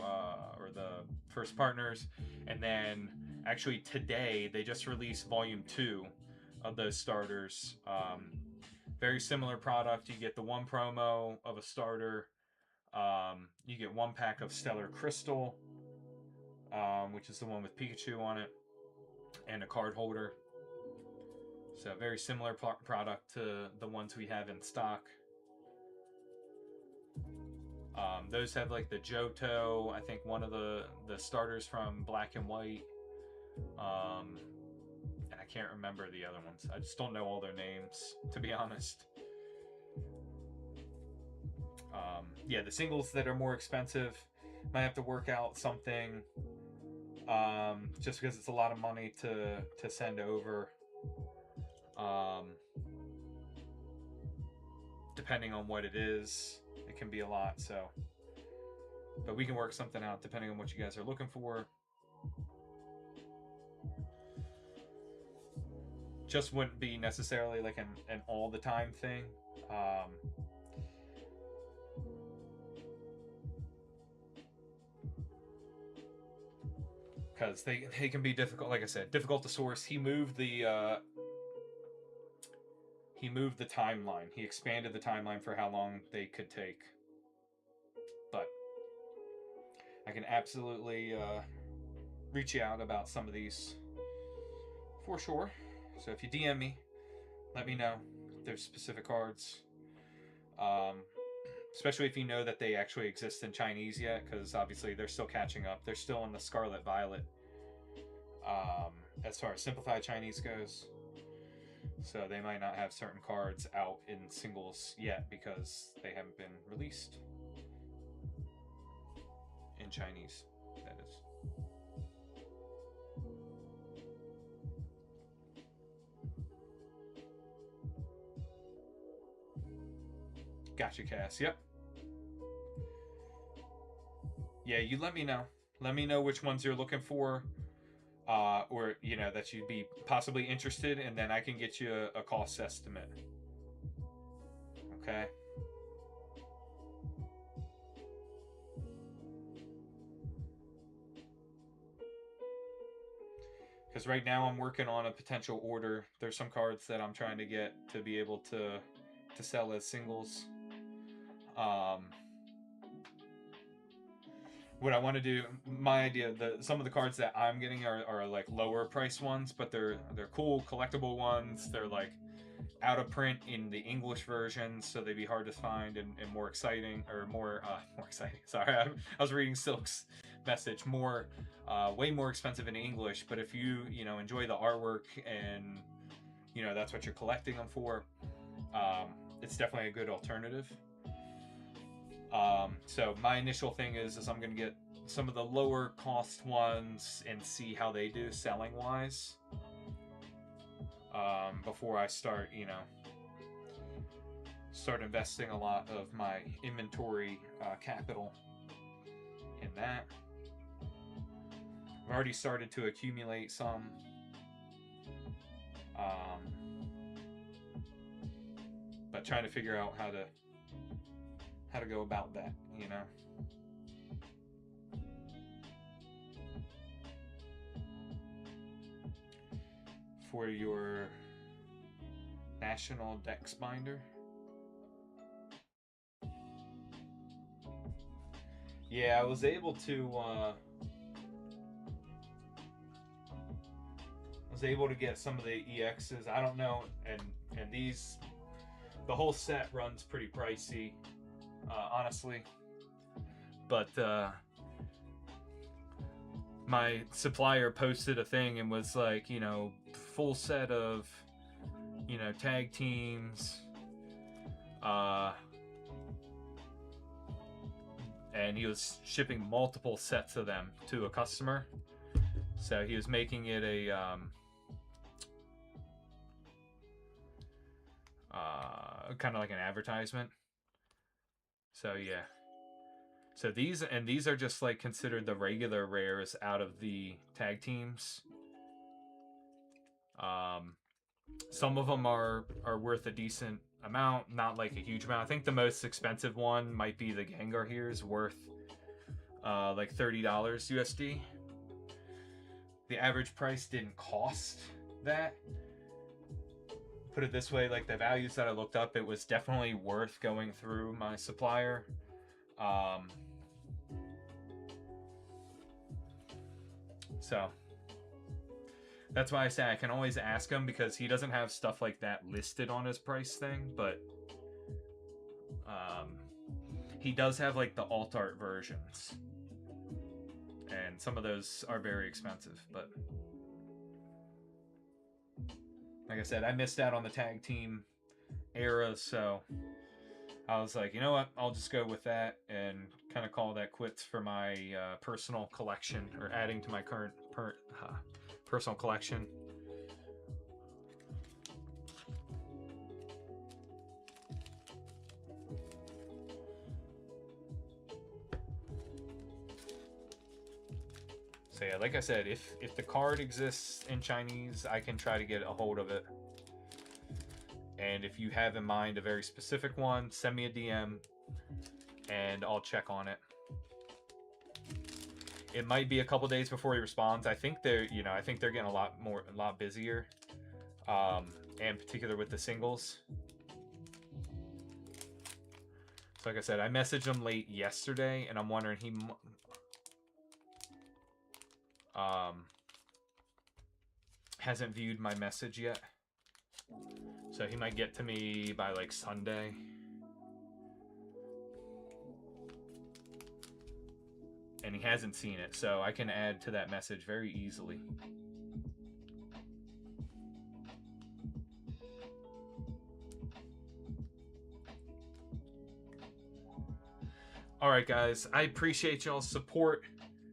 or the first partners, and then actually today they just released volume 2 of those starters. Very similar product. You get the 1 promo of a starter. You get 1 pack of Stellar Crystal, which is the one with Pikachu on it, and a card holder. So very similar product to the ones we have in stock. Those have like the Johto, I think one of the starters from Black and White. And I can't remember the other ones. I just don't know all their names, to be honest. Yeah, the singles that are more expensive, might have to work out something, just because it's a lot of money to send over. Depending on what it is, it can be a lot. So, but we can work something out depending on what you guys are looking for. Just wouldn't be necessarily like an all the time thing. Because they can be difficult, like I said, difficult to source. He moved the timeline. He expanded the timeline for how long they could take. But I can absolutely reach you out about some of these for sure. So if you DM me, let me know if there's specific cards. Especially if you know that they actually exist in Chinese yet, because obviously they're still catching up. They're still in the Scarlet Violet, as far as simplified Chinese goes. So they might not have certain cards out in singles yet because they haven't been released in Chinese, that is. Gotcha, Cass. Yep. Yeah, you let me know. Let me know which ones you're looking for, or that you'd be possibly interested, and then I can get you a cost estimate. Okay. Because right now I'm working on a potential order. There's some cards that I'm trying to get to be able to sell as singles. What I want to do, my idea, some of the cards that I'm getting are like lower price ones, but they're cool collectible ones. They're like out of print in the English version, so they'd be hard to find and more exciting, or more exciting. Sorry, I was reading Silk's message. Way more expensive in English, but if you enjoy the artwork and that's what you're collecting them for, it's definitely a good alternative. So my initial thing is I'm going to get some of the lower cost ones and see how they do selling wise, before I start investing a lot of my inventory capital in that. I've already started to accumulate some. But trying to figure out how to go about that, For your National Dex binder. Yeah, I was able to get some of the EXs. I don't know, and these, the whole set runs pretty pricey, honestly. But my supplier posted a thing and was like, full set of, tag teams, and he was shipping multiple sets of them to a customer. So he was making it a kind of like an advertisement. So yeah. So these are just like considered the regular rares out of the tag teams. Some of them are worth a decent amount, not like a huge amount. I think the most expensive one might be the Gengar here, is worth like $30 USD. The average price didn't cost that. Put it this way, like the values that I looked up, it was definitely worth going through my supplier. So that's why I say I can always ask him, because he doesn't have stuff like that listed on his price thing, but he does have like the alt art versions, and some of those are very expensive. But like I said, I missed out on the tag team era, so I was like, you know what, I'll just go with that and kind of call that quits for my personal collection, or adding to my current personal collection. So yeah, like I said, if the card exists in Chinese, I can try to get a hold of it. And if you have in mind a very specific one, send me a DM and I'll check on it. It might be a couple days before he responds. I think they're getting a lot busier, and particular with the singles. So like I said, I messaged him late yesterday, and I'm wondering he hasn't viewed my message yet, so he might get to me by like Sunday. And he hasn't seen it, so I can add to that message very easily. All right, guys. I appreciate y'all's support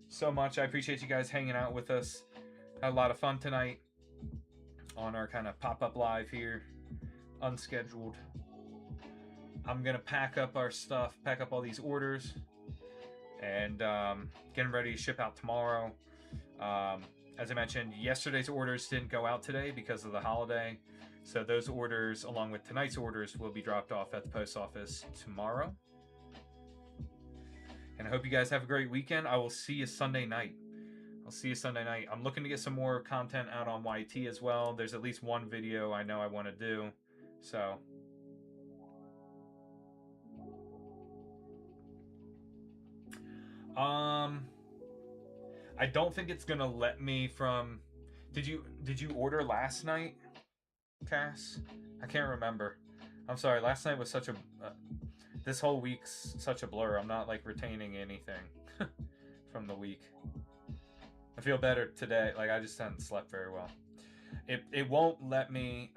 so much. I appreciate you guys hanging out with us. Had a lot of fun tonight on our kind of pop-up live here, unscheduled. I'm gonna pack up our stuff, pack up all these orders, and getting ready to ship out tomorrow. As I mentioned, yesterday's orders didn't go out today because of the holiday, so those orders, along with tonight's orders, will be dropped off at the post office tomorrow. And I hope you guys have a great weekend. I will see you Sunday night. I'm looking to get some more content out on YT as well. There's at least one video I know I want to do. So I don't think it's gonna let me from. Did you order last night, Cass? I can't remember. I'm sorry. Last night was such a. This whole week's such a blur. I'm not like retaining anything from the week. I feel better today. Like I just haven't slept very well. It won't let me.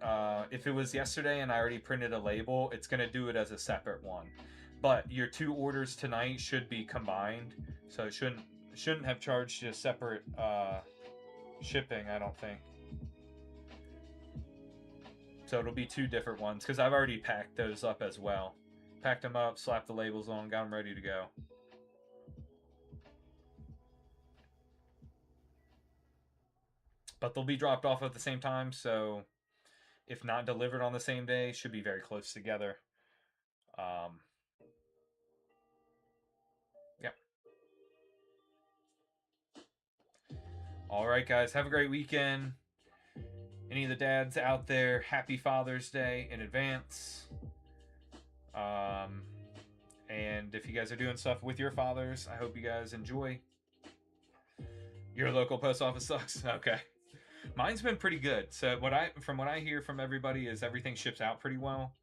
If it was yesterday and I already printed a label, it's gonna do it as a separate one. But your two orders tonight should be combined, so it shouldn't have charged you separate shipping. I don't think. So it'll be two different ones because I've already packed those up as well. Packed them up, slapped the labels on, got them ready to go. But they'll be dropped off at the same time, so if not delivered on the same day, should be very close together. Yeah. All right, guys. Have a great weekend. Any of the dads out there, happy Father's Day in advance. And if you guys are doing stuff with your fathers, I hope you guys enjoy. Your local post office sucks. Okay. Mine's been pretty good. So from what I hear from everybody is everything ships out pretty well,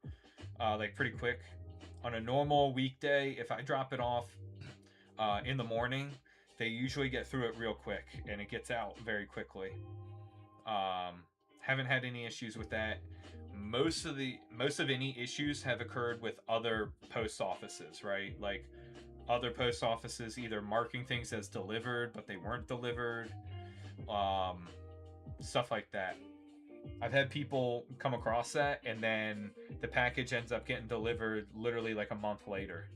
like pretty quick. On a normal weekday, if I drop it off in the morning, they usually get through it real quick and it gets out very quickly. Haven't had any issues with that. Most of any issues have occurred with other post offices, right? Like other post offices either marking things as delivered but they weren't delivered. Stuff like that. I've had people come across that and then the package ends up getting delivered literally like a month later,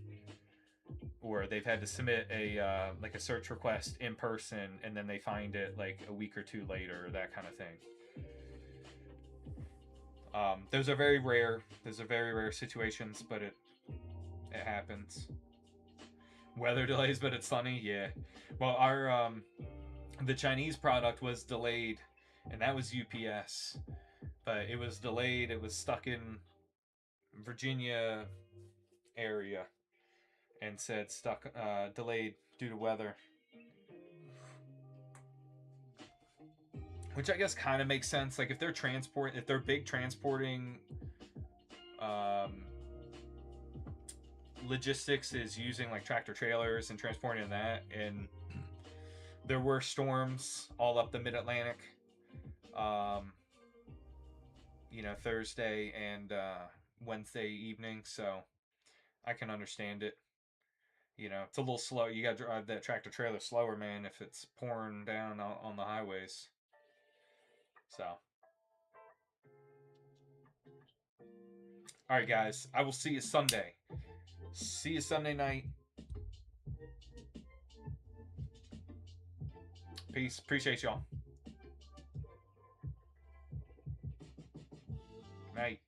or they've had to submit a like a search request in person and then they find it like a week or two later, or that kind of thing. Those are very rare. Those are very rare situations, but it happens. Weather delays, but it's sunny. Yeah. Well, our the Chinese product was delayed, and that was UPS, but it was delayed. It was stuck in Virginia area, and said delayed due to weather. Which I guess kind of makes sense. Like if they're big transporting logistics is using like tractor trailers and transporting that, and there were storms all up the mid-Atlantic, Thursday and Wednesday evening, so I can understand it. It's a little slow. You got to drive that tractor trailer slower, man, if it's pouring down on the highways. So, all right, guys. I will see you Sunday. See you Sunday night. Peace. Appreciate y'all. Night.